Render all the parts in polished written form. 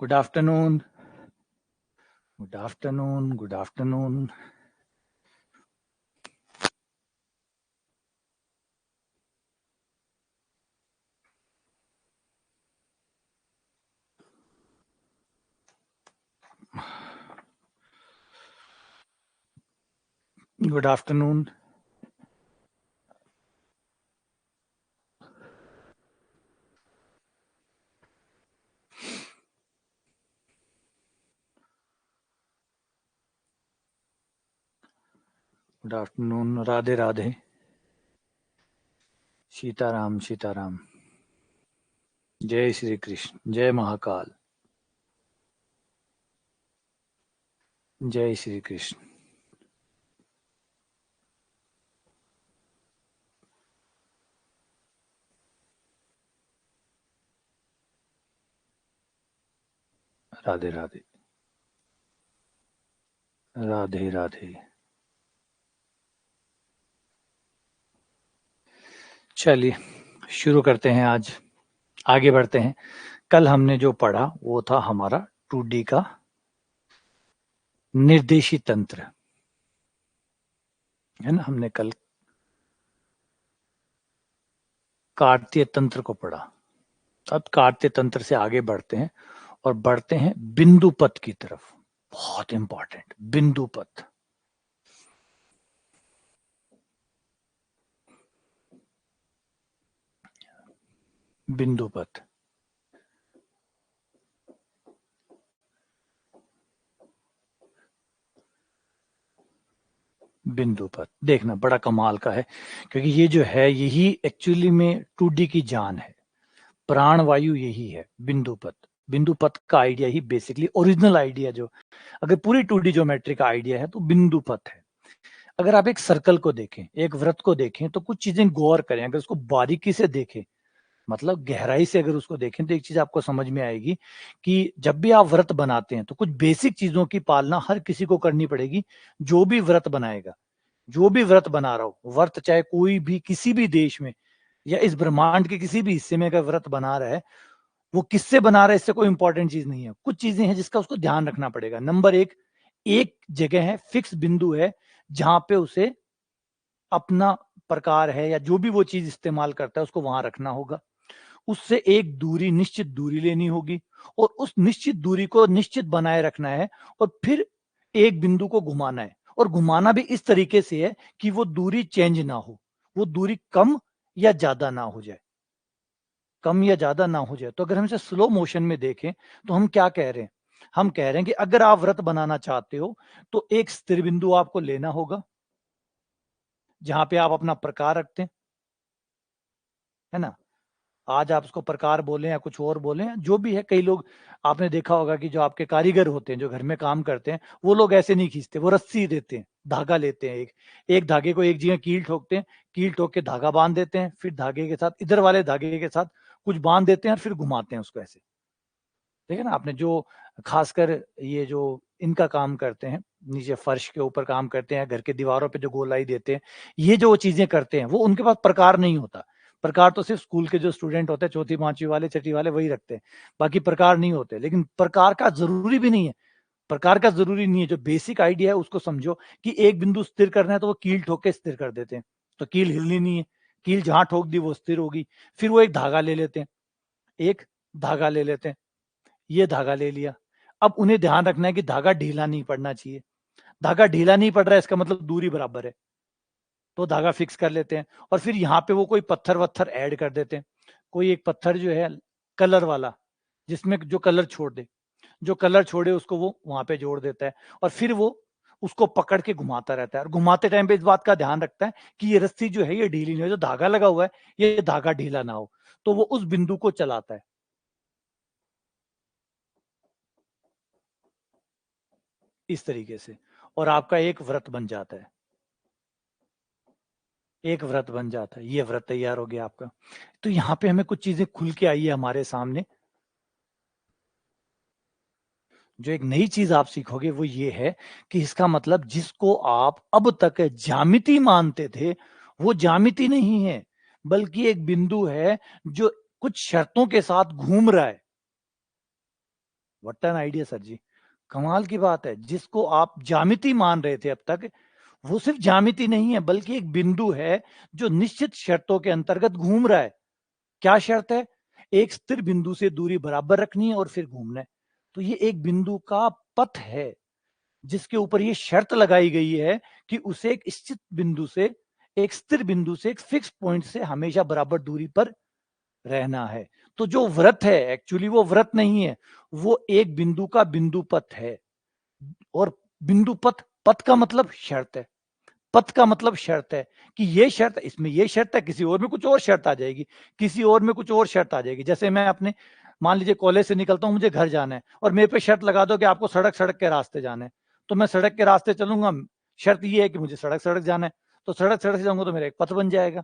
Good afternoon. Good afternoon. Good afternoon. Good afternoon. Good afternoon. Radhe Radhe. Sitaram Sitaram. Jai Shri Krishna. Jai Mahakal. Jai Shri Krishna. Radhe Radhe. Radhe Radhe. चलिए शुरू करते हैं. आज आगे बढ़ते हैं. कल हमने जो पढ़ा वो था हमारा 2D का निर्देशी तंत्र, है ना. हमने कल कार्तीय तंत्र को पढ़ा. अब कार्तीय तंत्र से आगे बढ़ते हैं और बढ़ते हैं बिंदु पथ की तरफ. बहुत इंपॉर्टेंट बिंदु पथ. बिंदु पथ. बिंदु पथ देखना बड़ा कमाल का है, क्योंकि ये जो है यही एक्चुअली में 2D की जान है. प्राण वायु यही है बिंदु पथ. बिंदु पथ का आइडिया ही बेसिकली ओरिजिनल आइडिया, जो अगर पूरी 2D ज्योमेट्री का आइडिया है तो बिंदु पथ है. अगर आप एक सर्कल को देखें, एक वृत्त को देखें, तो कुछ चीजें गौर करें. अगर उसको बारीकी से देखें, मतलब गहराई से अगर उसको देखें, तो एक चीज आपको समझ में आएगी कि जब भी आप व्रत बनाते हैं तो कुछ बेसिक चीजों की पालना हर किसी को करनी पड़ेगी. जो भी व्रत बनाएगा, जो भी व्रत बना रहा हो, व्रत चाहे कोई भी किसी भी देश में या इस ब्रह्मांड के किसी भी हिस्से में अगर व्रत बना रहा है, वो किससे बना रहा है इससे कोई इंपॉर्टेंट चीज नहीं है. कुछ चीजें हैं जिसका उसको ध्यान रखना पड़ेगा. नंबर एक जगह है, फिक्स बिंदु है जहां पे उसे अपना प्रकार है या जो भी वो चीज इस्तेमाल करता है उसको वहां रखना होगा. उससे एक दूरी, निश्चित दूरी लेनी होगी और उस निश्चित दूरी को निश्चित बनाए रखना है. और फिर एक बिंदु को घुमाना है, और घुमाना भी इस तरीके से है कि वो दूरी चेंज ना हो, वो दूरी कम या ज्यादा ना हो जाए. कम या ज्यादा ना हो जाए. तो अगर हम इसे स्लो मोशन में देखें तो हम क्या कह रहे हैं? हम कह रहे हैं कि अगर आप व्रत बनाना चाहते हो तो एक स्थिर बिंदु आपको लेना होगा जहां पे आप अपना प्रकार रखते हैं, है ना. आज आप उसको प्रकार बोलें या कुछ और बोलें, जो भी है. कई लोग आपने देखा होगा कि जो आपके कारीगर होते हैं, जो घर में काम करते हैं, वो लोग ऐसे नहीं खींचते, वो रस्सी देते हैं, धागा लेते हैं. एक एक धागे को एक जगह कील ठोकते हैं, कील ठोक के धागा बांध देते हैं, फिर धागे के साथ इधर वाले धागे के साथ कुछ बांध देते हैं और फिर घुमाते हैं उसको ऐसे. ठीक है ना आपने. जो खासकर ये जो इनका काम करते हैं, नीचे फर्श के ऊपर काम करते हैं, घर के दीवारों पे जो गोलाई देते हैं, ये जो चीजें करते हैं, वो उनके पास प्रकार नहीं होता. प्रकार तो सिर्फ स्कूल के जो स्टूडेंट होते हैं, चौथी पांचवी वाले, छठी वाले, वही रखते हैं. बाकी प्रकार नहीं होते. लेकिन प्रकार का जरूरी भी नहीं है. प्रकार का जरूरी नहीं है. जो बेसिक आइडिया है उसको समझो कि एक बिंदु स्थिर करना है तो वो कील ठोक के स्थिर कर देते हैं. तो कील हिलनी नहीं है. कील जहां ठोक दी वो स्थिर होगी. फिर वो एक धागा ले लेते हैं, एक धागा ले लेते हैं, ये धागा ले लिया. अब उन्हें ध्यान रखना है कि धागा ढीला नहीं पड़ना चाहिए. धागा ढीला नहीं पड़ रहा है इसका मतलब दूरी बराबर है, तो धागा फिक्स कर लेते हैं. और फिर यहाँ पे वो कोई पत्थर वत्थर ऐड कर देते हैं. कोई एक पत्थर जो है कलर वाला, जिसमें जो कलर छोड़ दे, जो कलर छोड़े उसको वो वहां पे जोड़ देता है. और फिर वो उसको पकड़ के घुमाता रहता है, और घुमाते टाइम पे इस बात का ध्यान रखता है कि ये रस्सी जो है ये ढीली नहीं हो, जो धागा लगा हुआ है ये धागा ढीला ना हो. तो वो उस बिंदु को चलाता है इस तरीके से, और आपका एक व्रत बन जाता है. एक व्रत बन जाता है. ये व्रत तैयार हो गया आपका. तो यहाँ पे हमें कुछ चीजें खुल के आई है हमारे सामने. जो एक नई चीज आप सीखोगे वो ये है कि इसका मतलब जिसको आप अब तक ज्यामिति मानते थे, वो ज्यामिति नहीं है, बल्कि एक बिंदु है जो कुछ शर्तों के साथ घूम रहा है. व्हाट एन आइडिया सर जी, कमाल की बात है। जिसको आप ज्यामिति मान रहे थे अब तक, वो सिर्फ ज्यामिति नहीं है बल्कि एक बिंदु है जो निश्चित शर्तों के अंतर्गत घूम रहा है। क्या शर्त है? एक स्थिर बिंदु से दूरी बराबर रखनी है और फिर घूमना है। तो ये एक बिंदु का पथ है जिसके ऊपर ये शर्त लगाई गई है कि उसे एक स्थित बिंदु से, एक स्थिर बिंदु से, एक फिक्स पॉइंट से हमेशा बराबर दूरी पर रहना है। तो जो व्रत है एक्चुअली वो व्रत नहीं है, वो एक बिंदु का बिंदु पथ है। और बिंदु पथ, पथ का मतलब शर्त है, पथ का मतलब शर्त है कि ये शर्त, इसमें ये शर्त है, किसी और में कुछ और शर्त आ जाएगी, किसी और में कुछ और शर्त आ जाएगी। जैसे मैं अपने, मान लीजिए कॉलेज से निकलता हूं, मुझे घर जाना है और मेरे पे शर्त लगा दो कि आपको सड़क सड़क के रास्ते जाना है, तो मैं सड़क के रास्ते चलूंगा। शर्त ये है कि मुझे सड़क सड़क जाना है, तो सड़क सड़क से जाऊंगा तो मेरा एक पथ बन जाएगा।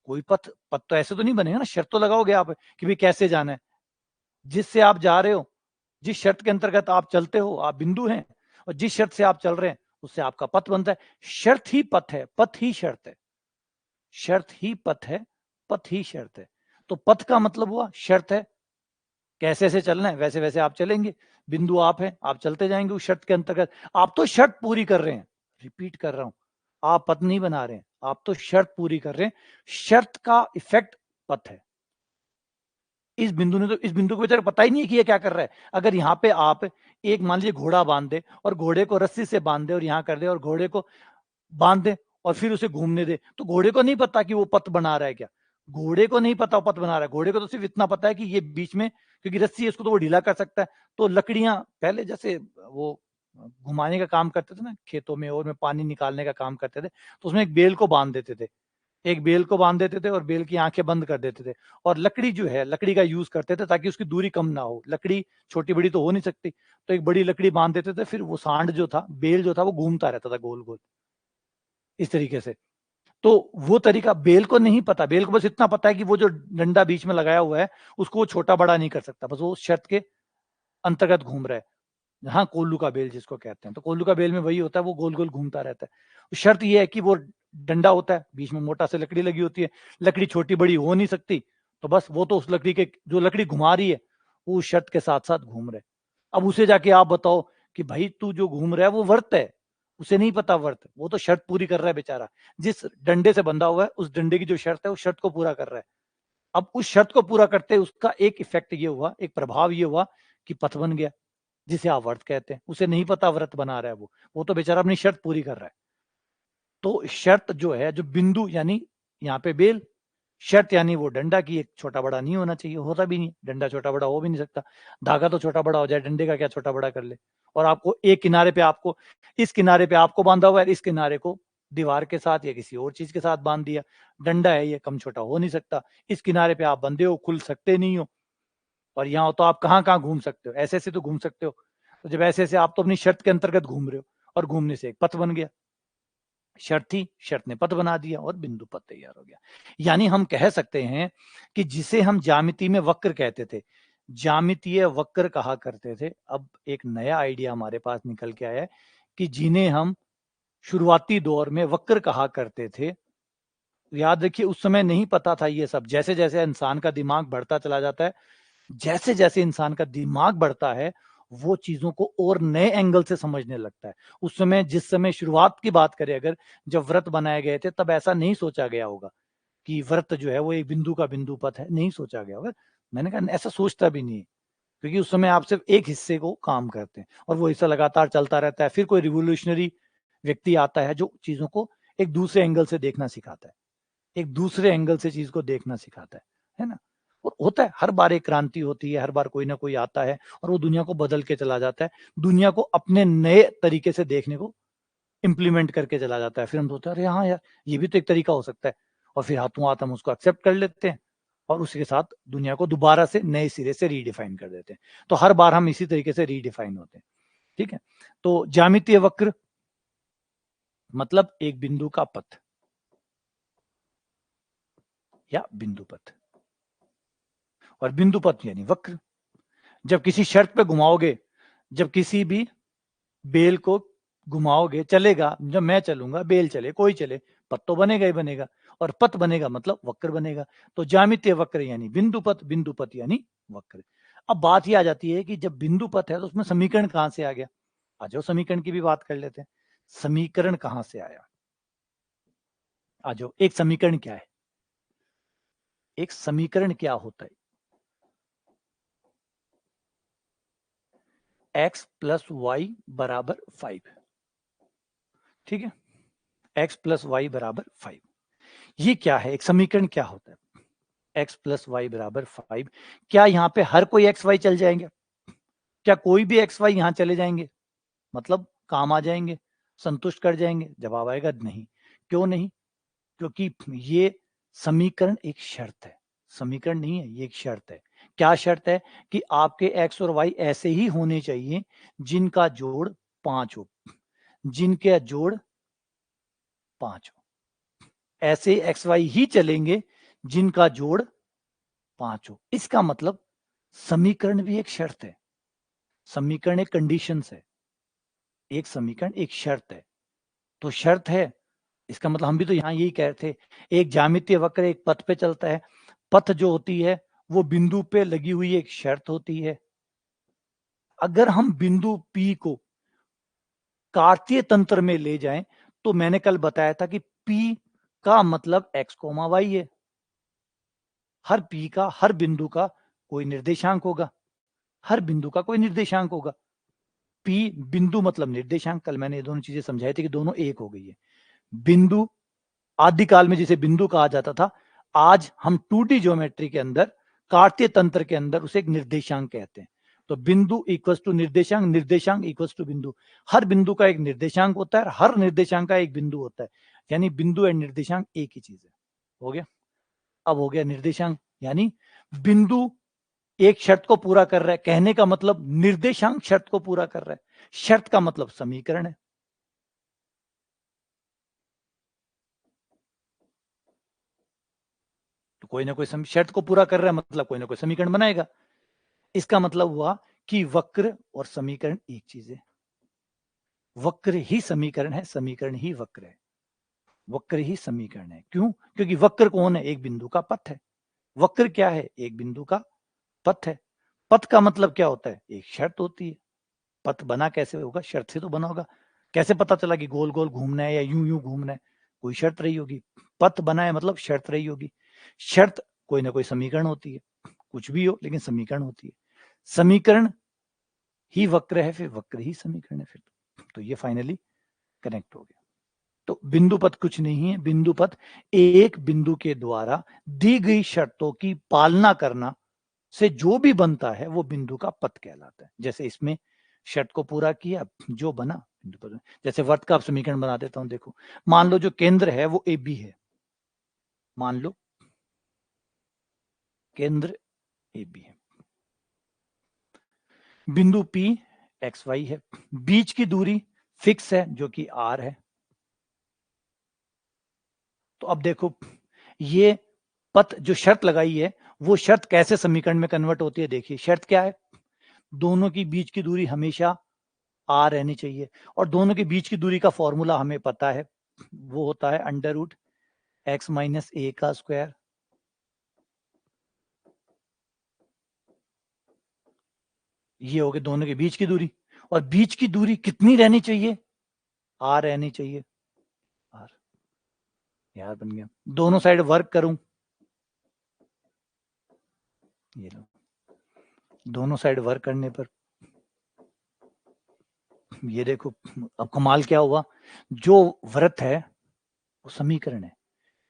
कोई पथ, पथ तो ऐसे तो नहीं बनेगा ना, शर्त तो लगाओगे आप कि भाई कैसे जाना है। जिससे आप जा रहे हो, जिस शर्त के अंतर्गत आप चलते हो, आप बिंदु हैं, और जिस शर्त से आप चल रहे हैं उससे आपका पथ बनता है। शर्त ही पथ है, पथ ही शर्त है, शर्त ही पथ है, पथ ही शर्त है। तो पथ का मतलब हुआ शर्त है, कैसे से चलना है वैसे वैसे आप चलेंगे। बिंदु आप हैं, आप चलते जाएंगे उस शर्त के अंतर्गत। आप तो शर्त पूरी कर रहे हैं, रिपीट कर रहा हूं, आप पथ नहीं बना रहे हैं, आप तो शर्त पूरी कर रहे हैं। शर्त का इफेक्ट पथ है। इस बिंदु ने तो, इस बिंदु को बेचारा पता ही नहीं है कि ये क्या कर रहा है। अगर यहाँ पे आप एक, मान लीजिए घोड़ा बांध दे और घोड़े को रस्सी से बांध दे और यहाँ कर दे और घोड़े को बांध दे और फिर उसे घूमने दे, तो घोड़े को नहीं पता कि वो पथ बना रहा है क्या। घोड़े को नहीं पता वो पथ बना रहा है, घोड़े को तो सिर्फ इतना पता है कि ये बीच में, क्योंकि रस्सी है इसको तो वो ढीला कर सकता है। तो लकड़ियां पहले जैसे वो घुमाने का काम करते थे ना खेतों में, और में पानी निकालने का काम करते थे, तो उसमें एक बेल को बांध देते थे, एक बेल को बांध देते थे और बेल की आंखें बंद कर देते थे। और लकड़ी जो है, लकड़ी का यूज करते थे ताकि उसकी दूरी कम ना हो। लकड़ी छोटी बड़ी तो हो नहीं सकती, तो एक बड़ी लकड़ी बांध देते थे, फिर वो सांड जो था, बेल जो था, वो घूमता रहता था गोल गोल इस तरीके से। तो वो तरीका बेल को नहीं पता, बेल को बस इतना पता है कि वो जो डंडा बीच में लगाया हुआ है उसको वो छोटा बड़ा नहीं कर सकता, बस वो शर्त के अंतर्गत घूम रहा है। हाँ, कोल्लू का बेल जिसको कहते हैं, तो कोल्लू का बेल में वही होता है, वो गोल गोल घूमता रहता है। शर्त ये है कि वो डंडा होता है, बीच में मोटा से लकड़ी लगी होती है, लकड़ी छोटी बड़ी हो नहीं सकती, तो बस वो तो उस लकड़ी के, जो लकड़ी घुमा रही है वो उस शर्त के साथ साथ घूम रहे। अब उसे जाके आप बताओ कि भाई तू जो घूम रहा है वो वर्त है, उसे नहीं पता वर्त, वो तो शर्त पूरी कर रहा है बेचारा। जिस डंडे से बंधा हुआ है उस डंडे की जो शर्त है उस शर्त को पूरा कर रहा है। अब उस शर्त को पूरा करते उसका एक इफेक्ट ये हुआ, एक प्रभाव ये हुआ कि पथ बन गया, जिसे आप व्रत कहते हैं। उसे नहीं पता व्रत बना रहा है वो तो बेचारा अपनी शर्त पूरी कर रहा है। तो शर्त जो है, जो बिंदु यानी यहाँ पे बेल, शर्त यानी वो डंडा की एक छोटा बड़ा नहीं होना चाहिए, होता भी नहीं, डंडा छोटा बड़ा हो भी नहीं सकता। धागा तो छोटा बड़ा हो जाए, डंडे का क्या छोटा बड़ा कर ले। और आपको एक किनारे पे, आपको इस किनारे पे आपको बांधा हुआ है, इस किनारे को दीवार के साथ या किसी और चीज के साथ बांध दिया, डंडा है ये, कम छोटा हो नहीं सकता। इस किनारे पे आप बंधे हो, खुल सकते नहीं हो, और यहाँ हो तो आप कहाँ कहाँ घूम सकते हो, ऐसे ऐसे तो घूम सकते हो। तो जब ऐसे ऐसे, आप तो अपनी शर्त के अंतर्गत घूम रहे हो, और घूमने से एक पथ बन गया। शर्त थी, शर्त ने पथ बना दिया और बिंदु पथ तैयार हो गया। यानी हम कह सकते हैं कि जिसे हम ज्यामिति में वक्र कहते थे, ज्यामितीय वक्र कहा करते थे, अब एक नया आइडिया हमारे पास निकल के आया है कि जिन्हें हम शुरुआती दौर में वक्र कहा करते थे। याद रखिए, उस समय नहीं पता था ये सब। जैसे जैसे इंसान का दिमाग बढ़ता चला जाता है, जैसे जैसे इंसान का दिमाग बढ़ता है, वो चीजों को और नए एंगल से समझने लगता है। उस समय, जिस समय शुरुआत की बात करें अगर, जब व्रत बनाए गए थे, तब ऐसा नहीं सोचा गया होगा कि व्रत जो है वो एक बिंदु का बिंदु पथ है, नहीं सोचा गया होगा। मैंने कहा ऐसा सोचता भी नहीं, क्योंकि उस समय आप सिर्फ एक हिस्से को काम करते हैं और वो हिस्सा लगातार चलता रहता है। फिर कोई रिवोल्यूशनरी व्यक्ति आता है जो चीजों को एक दूसरे एंगल से देखना सिखाता है, एक दूसरे एंगल से चीज को देखना सिखाता है ना। और होता है, हर बार एक क्रांति होती है, हर बार कोई ना कोई आता है और वो दुनिया को बदल के चला जाता है, दुनिया को अपने नए तरीके से देखने को इम्प्लीमेंट करके चला जाता है। फिर हम सोचते हैं अरे हाँ यार, ये भी तो एक तरीका हो सकता है, और फिर हाथों हाथ हम उसको एक्सेप्ट कर लेते हैं और उसके साथ दुनिया को दोबारा से नए सिरे से रीडिफाइन कर देते हैं। तो हर बार हम इसी तरीके से रीडिफाइन होते हैं। ठीक है, तो ज्यामितीय वक्र मतलब एक बिंदु का पथ या बिंदु पथ, और बिंदु पथ यानी वक्र। जब किसी शर्त पे घुमाओगे, जब किसी भी बेल को घुमाओगे, चलेगा, जब मैं चलूंगा, बेल चले, कोई चले, पथ तो बनेगा ही बनेगा, और पथ बनेगा मतलब वक्र बनेगा। तो ज्यामितीय वक्र यानी बिंदु पथ, बिंदु पथ यानी वक्र। अब बात ही आ जाती है कि जब बिंदु पथ है तो उसमें समीकरण कहां से आ गया। आ जाओ समीकरण की भी बात कर लेते हैं। समीकरण कहां से आया, आ जाओ। एक समीकरण क्या है, एक समीकरण क्या होता है, x प्लस वाई बराबर 5, ठीक है, x प्लस वाई बराबर 5। ये क्या है, एक समीकरण क्या होता है, x प्लस वाई बराबर 5। क्या यहाँ पे हर कोई एक्स वाई चल जाएंगे, क्या कोई भी एक्स वाई यहाँ चले जाएंगे, मतलब काम आ जाएंगे, संतुष्ट कर जाएंगे? जवाब आएगा नहीं। क्यों नहीं? क्योंकि ये समीकरण एक शर्त है, समीकरण नहीं है, ये एक शर्त है। क्या शर्त है? कि आपके एक्स और वाई ऐसे ही होने चाहिए जिनका जोड़ 5 हो, जिनके जोड़ 5 हो। ऐसे एक्स वाई ही चलेंगे जिनका जोड़ 5 हो। इसका मतलब समीकरण भी एक शर्त है, समीकरण एक कंडीशन है, एक समीकरण एक शर्त है। तो शर्त है, इसका मतलब हम भी तो यहां यही कह रहे थे, एक ज्यामितीय वक्र एक पथ पे चलता है, पथ जो होती है वो बिंदु पे लगी हुई एक शर्त होती है। अगर हम बिंदु P को कार्तीय तंत्र में ले जाएं तो मैंने कल बताया था कि P का मतलब x, y है। हर P का, हर बिंदु का कोई निर्देशांक होगा, हर बिंदु का कोई निर्देशांक होगा। P बिंदु मतलब निर्देशांक, कल मैंने ये दोनों चीजें समझाई थी कि दोनों एक हो गई है। बिंदु आदिकाल में जिसे बिंदु कहा जाता था, आज हम 2D ज्योमेट्री के अंदर, कार्तीय तंत्र के अंदर उसे एक निर्देशांक कहते हैं। तो बिंदु इक्वल्स टू निर्देशांक, निर्देशांक इक्वल्स टू बिंदु। हर बिंदु का एक निर्देशांक होता है, हर निर्देशांक का एक बिंदु होता है, यानी बिंदु और निर्देशांक एक ही चीज है। हो गया? अब हो गया निर्देशांक, यानी बिंदु एक शर्त को पूरा कर रहा है, कहने का मतलब निर्देशांक शर्त को पूरा कर रहा है। शर्त का मतलब समीकरण है। तो कोई ना कोई शर्त को पूरा कर रहा है, मतलब कोई ना कोई समीकरण बनाएगा। इसका मतलब हुआ कि वक्र और समीकरण एक चीज है। वक्र ही समीकरण है, समीकरण ही वक्र है, वक्र ही समीकरण है। क्यों? क्योंकि वक्र कौन है? एक बिंदु का पथ है। वक्र क्या है? एक बिंदु का पथ है। पथ का मतलब क्या होता है? एक शर्त होती है। पथ बना कैसे होगा? शर्त से तो बना होगा। कैसे पता चला कि गोल गोल घूमना है या यूं यूं घूमना है? कोई शर्त रही होगी। पथ बना है मतलब शर्त रही होगी। शर्त कोई ना कोई समीकरण होती है, कुछ भी हो लेकिन समीकरण होती है। समीकरण ही वक्र है, फिर वक्र ही समीकरण है फिर। तो ये फाइनली कनेक्ट हो गया। तो बिंदु पथ कुछ नहीं है, बिंदु पथ एक बिंदु के द्वारा दी गई शर्तों की पालना करना से जो भी बनता है वो बिंदु का पथ कहलाता है। जैसे इसमें शर्त को पूरा किया, जो बना बिंदु पथ। जैसे वर्त का समीकरण बना देता हूं, देखो मान लो जो केंद्र है वो AB है, मान लो केंद्र AB है, बिंदु P XY है, बीच की दूरी फिक्स है जो कि R है। तो अब देखो ये पथ जो शर्त लगाई है वो शर्त कैसे समीकरण में कन्वर्ट होती है। देखिए शर्त क्या है? दोनों की बीच की दूरी हमेशा R रहनी चाहिए, और दोनों के बीच की दूरी का फॉर्मूला हमें पता है, वो होता है अंडर रूट x माइनस ए का स्क्वायर। ये हो गई दोनों के बीच की दूरी, और बीच की दूरी कितनी रहनी चाहिए? R रहनी चाहिए। R यार बन गया। दोनों साइड वर्क करूं, ये लो, दोनों साइड वर्क करने पर ये देखो अब कमाल क्या हुआ, जो वृत्त है वो समीकरण है,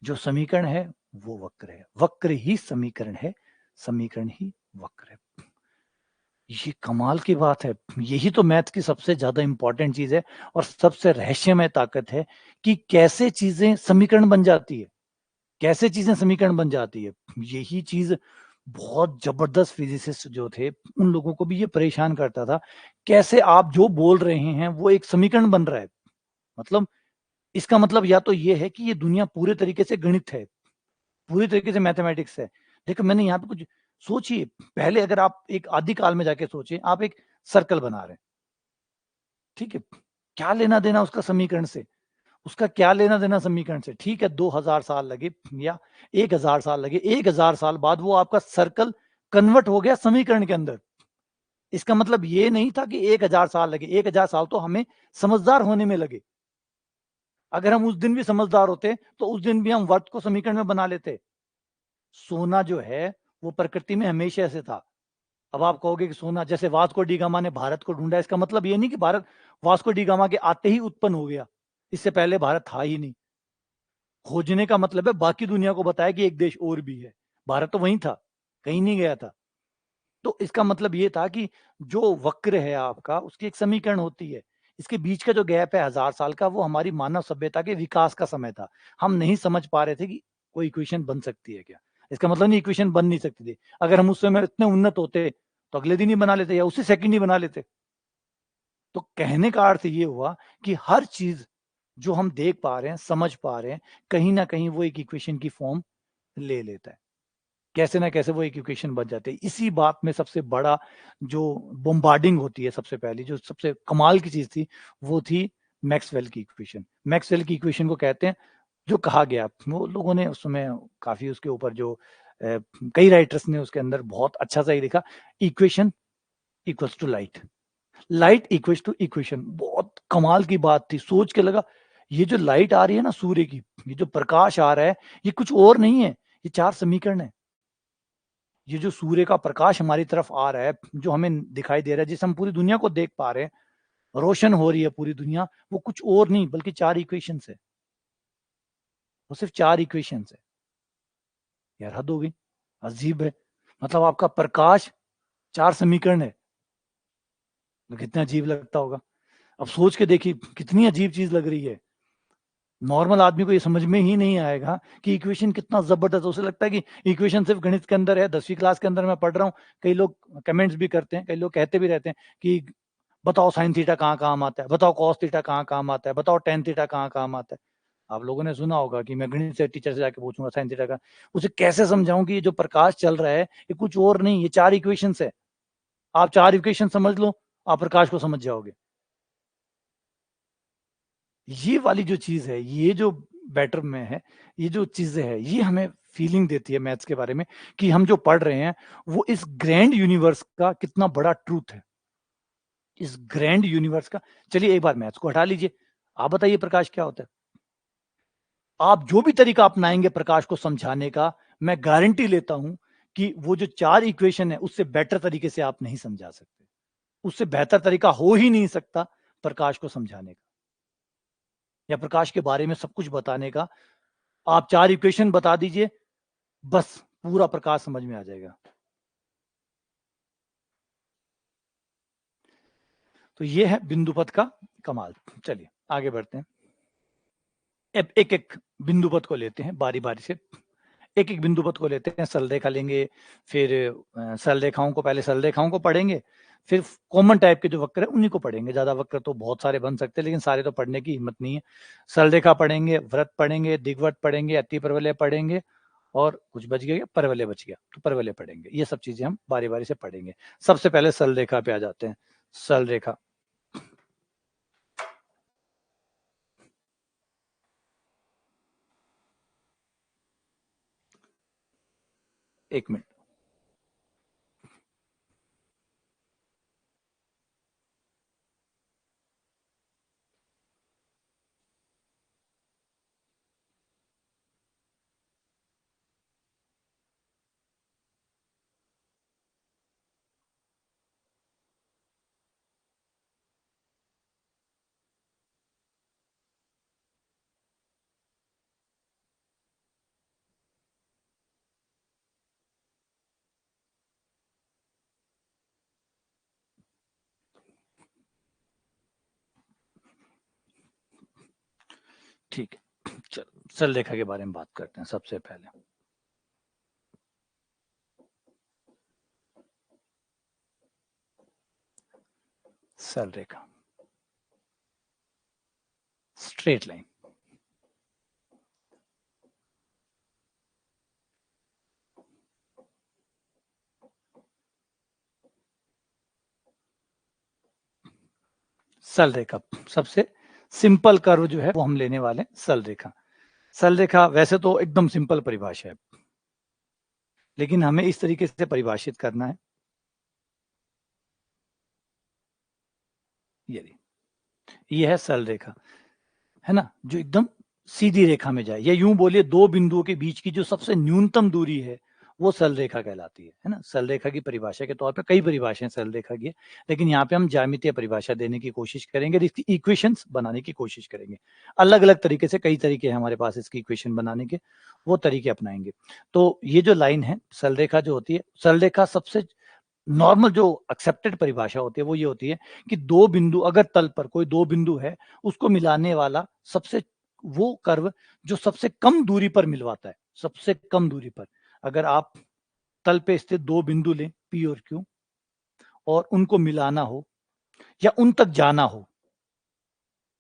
जो समीकरण है वो वक्र है, वक्र ही समीकरण है, समीकरण ही वक्र है। ये कमाल की बात है। यही तो मैथ की सबसे ज्यादा इंपॉर्टेंट चीज है और सबसे रहस्यमय ताकत है कि कैसे चीजें समीकरण बन जाती है, कैसे चीजें समीकरण बन जाती है। यही चीज बहुत जबरदस्त फिजिसिस्ट जो थे उन लोगों को भी ये परेशान करता था, कैसे आप जो बोल रहे हैं वो एक समीकरण बन रहा है। मतलब इसका मतलब या तो ये है कि ये दुनिया पूरे तरीके से गणित है, पूरी तरीके से मैथमेटिक्स है। देखो मैंने यहाँ पे कुछ सोचिए, पहले अगर आप एक आदिकाल में जाके सोचिए, आप एक सर्कल बना रहे हैं, ठीक है, क्या लेना देना उसका समीकरण से? उसका क्या लेना देना समीकरण से? ठीक है 2000 साल लगे या 1000 साल लगे, 1000 साल बाद वो आपका सर्कल कन्वर्ट हो गया समीकरण के अंदर। इसका मतलब ये नहीं था कि 1000 साल लगे, 1000 साल तो हमें समझदार होने में लगे। अगर हम उस दिन भी समझदार होते तो उस दिन भी हम वर्त को समीकरण में बना लेते। सोना जो है वो प्रकृति में हमेशा से था। अब आप कहोगे कि सोना, जैसे वास्को डी गामा ने भारत को ढूंढा, इसका मतलब ये नहीं कि भारत वास्को डी गामा के आते ही उत्पन्न हो गया, इससे पहले भारत था ही नहीं। खोजने का मतलब है बाकी दुनिया को बताया कि एक देश और भी है, भारत तो वहीं था, कहीं नहीं गया था। तो इसका मतलब ये था कि जो वक्र है आपका, उसकी एक समीकरण होती है। इसके बीच का जो गैप है 1000 साल का, वो हमारी मानव सभ्यता के विकास का समय था। हम नहीं समझ पा रहे थे कि कोई इक्वेशन बन सकती है क्या। इसका मतलब नहीं इक्वेशन बन नहीं सकती थी। अगर हम उस समय इतने उन्नत होते तो अगले दिन ही बना लेते या उसी सेकंड ही बना लेते। तो कहने का अर्थ ये हुआ कि हर चीज जो हम देख पा रहे हैं, समझ पा रहे हैं, कहीं ना कहीं वो एक इक्वेशन की फॉर्म ले लेता है। कैसे ना कैसे वो एक इक्वेशन बन जाते हैं। इसी बात में सबसे बड़ा जो बॉम्बार्डिंग होती है, सबसे पहली जो सबसे कमाल की चीज थी, वो थी मैक्सवेल की इक्वेशन। मैक्सवेल की इक्वेशन को कहते हैं, जो कहा गया, वो लोगों ने उस समय काफी उसके ऊपर जो कई राइटर्स ने उसके अंदर बहुत अच्छा सा ही लिखा, equation equals to light, light equals to equation. बहुत कमाल की बात थी, सोच के लगा ये जो लाइट आ रही है ना सूर्य की, ये जो प्रकाश आ रहा है, ये कुछ और नहीं है, ये चार समीकरण है। ये जो सूर्य का प्रकाश हमारी तरफ आ रहा है, जो हमें दिखाई दे रहा है, जिससे हम पूरी दुनिया को देख पा रहे हैं, रोशन हो रही है पूरी दुनिया, वो कुछ और नहीं बल्कि चार इक्वेशन है। वो सिर्फ चार इक्वेशन है। यार हद हो गई, अजीब है। मतलब आपका प्रकाश चार समीकरण है, तो कितना अजीब लगता होगा। अब सोच के देखिए कितनी अजीब चीज लग रही है। नॉर्मल आदमी को ये समझ में ही नहीं आएगा कि इक्वेशन कितना जबरदस्त। उसे लगता है कि इक्वेशन सिर्फ गणित के अंदर है, 10वीं क्लास के अंदर मैं पढ़ रहा हूँ। कई लोग कमेंट्स भी करते हैं, कई लोग कहते भी रहते हैं कि बताओ साइन थीटा कहाँ काम आता है, बताओ कॉस थीटा कहाँ काम आता है, बताओ टेन थीटा कहाँ काम आता है। आप लोगों ने सुना होगा कि मैं गणित से टीचर से जाके पूछूंगा साइन थीटा का। उसे कैसे समझाऊं कि ये जो प्रकाश चल रहा है ये कुछ और नहीं, ये चार इक्वेशन है। आप चार इक्वेशन समझ लो, आप प्रकाश को समझ जाओगे। ये वाली जो चीज है, ये जो बेटर में है, ये जो चीजें है, ये हमें फीलिंग देती है मैथ्स के बारे में कि हम जो पढ़ रहे हैं वो इस ग्रैंड यूनिवर्स का कितना बड़ा ट्रूथ है, इस ग्रैंड यूनिवर्स का। चलिए एक बार मैथ्स को हटा लीजिए, आप बताइए प्रकाश क्या होता है। आप जो भी तरीका अपनाएंगे प्रकाश को समझाने का, मैं गारंटी लेता हूं कि वो जो चार इक्वेशन है उससे बेटर तरीके से आप नहीं समझा सकते। उससे बेहतर तरीका हो ही नहीं सकता प्रकाश को समझाने का या प्रकाश के बारे में सब कुछ बताने का। आप चार इक्वेशन बता दीजिए, बस पूरा प्रकाश समझ में आ जाएगा। तो ये है बिंदुपथ का कमाल। चलिए आगे बढ़ते हैं। अब एक एक बिंदुपथ को लेते हैं बारी बारी से, एक एक बिंदुपथ को लेते हैं। सरल रेखा लेंगे, फिर सरल रेखाओं को, पहले सरल रेखाओं को पढ़ेंगे, फिर कॉमन टाइप के जो वक्र है उन्हीं को पढ़ेंगे। ज्यादा वक्र तो बहुत सारे बन सकते हैं, लेकिन सारे तो पढ़ने की हिम्मत नहीं है। सरल रेखा पढ़ेंगे, व्रत पढ़ेंगे, दिग्वृत्त पढ़ेंगे, अति परवलय पढ़ेंगे, और कुछ बच गया, परवलय बच गया तो परवलय पढ़ेंगे। ये सब चीजें हम बारी बारी से पढ़ेंगे। सबसे पहले सरल रेखा पे आ जाते हैं। सरल रेखा, एक मिनट। ठीक है, चलो सरल रेखा के बारे में बात करते हैं सबसे पहले। सरल रेखा, स्ट्रेट लाइन। सरल रेखा, सबसे सिंपल कर्व जो है वो हम लेने वाले हैं सरल रेखा। सरल रेखा वैसे तो एकदम सिंपल परिभाषा है, लेकिन हमें इस तरीके से परिभाषित करना है, ये है सरल रेखा, है ना, जो एकदम सीधी रेखा में जाए, या यूं बोलिए दो बिंदुओं के बीच की जो सबसे न्यूनतम दूरी है वो सरल रेखा कहलाती है ना। सरल रेखा की परिभाषा के तौर पे कई परिभाषाएं सरल रेखा की है, लेकिन यहाँ पे हम ज्यामितीय परिभाषा देने की कोशिश करेंगे, इसकी इक्वेशंस बनाने की कोशिश करेंगे। अलग अलग तरीके से, कई तरीके हैं हमारे पास इसकी इक्वेशन बनाने के, वो तरीके अपनाएंगे। तो ये जो लाइन है सरल रेखा जो होती है, सरल रेखा सबसे नॉर्मल जो एक्सेप्टेड परिभाषा होती है वो ये होती है कि दो बिंदु, अगर तल पर कोई दो बिंदु है, उसको मिलाने वाला सबसे वो कर्व जो सबसे कम दूरी पर मिलवाता है, सबसे कम दूरी पर। अगर आप तल पे स्थित दो बिंदु लें P और Q और उनको मिलाना हो या उन तक जाना हो,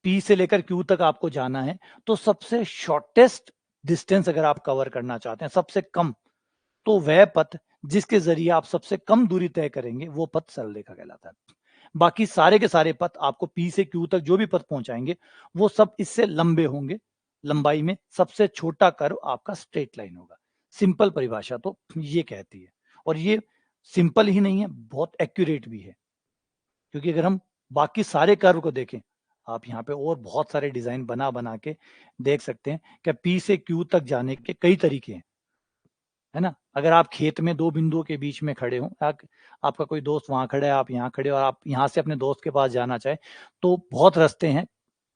P से लेकर Q तक आपको जाना है, तो सबसे शॉर्टेस्ट डिस्टेंस अगर आप कवर करना चाहते हैं, सबसे कम, तो वह पथ जिसके जरिए आप सबसे कम दूरी तय करेंगे वो पथ सरल रेखा कहलाता है। बाकी सारे के सारे पथ आपको P से Q तक जो भी पथ पहुंचाएंगे वो सब इससे लंबे होंगे, लंबाई में सबसे छोटा कर्व आपका स्ट्रेट लाइन होगा। सिंपल परिभाषा तो ये कहती है, और ये सिंपल ही नहीं है, बहुत एक्यूरेट भी है, क्योंकि अगर हम बाकी सारे कर्व को देखें, आप यहाँ पे और बहुत सारे डिजाइन बना बना के देख सकते हैं कि P से Q तक जाने के कई तरीके हैं, है ना। अगर आप खेत में दो बिंदुओं के बीच में खड़े हो, आपका कोई दोस्त वहां खड़े है, आप यहाँ खड़े हो, और आप यहाँ से अपने दोस्त के पास जाना चाहे, तो बहुत रास्ते हैं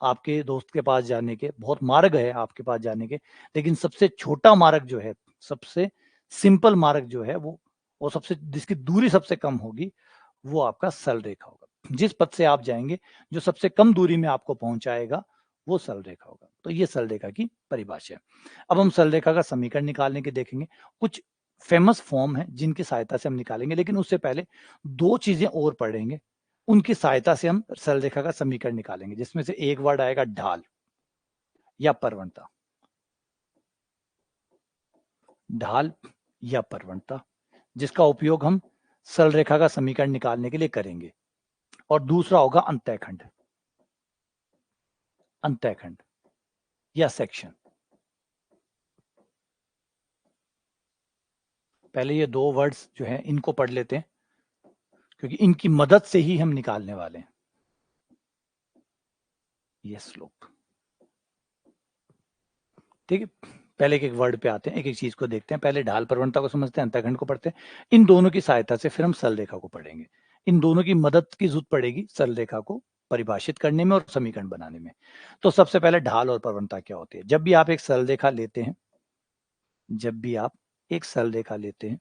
आपके दोस्त के पास जाने के, बहुत मार्ग है आपके पास जाने के, लेकिन सबसे छोटा मार्ग जो है, सबसे सिंपल मार्ग जो है वो सबसे, जिसकी दूरी सबसे कम होगी, वो आपका सरल रेखा होगा। जिस पथ से आप जाएंगे जो सबसे कम दूरी में आपको पहुंचाएगा वो सरल रेखा होगा। तो ये सरल रेखा की परिभाषा है। अब हम सरल रेखा का समीकरण निकालने के देखेंगे। कुछ फेमस फॉर्म है जिनकी सहायता से हम निकालेंगे, लेकिन उससे पहले दो चीजें और पढ़ेंगे, उनकी सहायता से हम सरल रेखा का समीकरण निकालेंगे, जिसमें से एक वर्ड आएगा ढाल या प्रवणता। ढाल या प्रवणता, जिसका उपयोग हम सरल रेखा का समीकरण निकालने के लिए करेंगे। और दूसरा होगा अंतःखंड, अंतःखंड या सेक्शन। पहले ये दो वर्ड्स जो हैं इनको पढ़ लेते हैं, क्योंकि इनकी मदद से ही हम निकालने वाले हैं। ये स्लोप, ठीक है। पहले एक एक वर्ड पे आते हैं, एक एक चीज को देखते हैं। पहले ढाल प्रवणता को समझते हैं, अंतःखंड को पढ़ते हैं। इन दोनों की सहायता से फिर हम सरल रेखा को पढ़ेंगे। इन दोनों की मदद की जरूरत पड़ेगी सरल रेखा को परिभाषित करने में और समीकरण बनाने में। तो सबसे पहले ढाल और प्रवणता क्या होती है। जब भी आप एक सरल रेखा लेते हैं, जब भी आप एक सरल रेखा लेते हैं,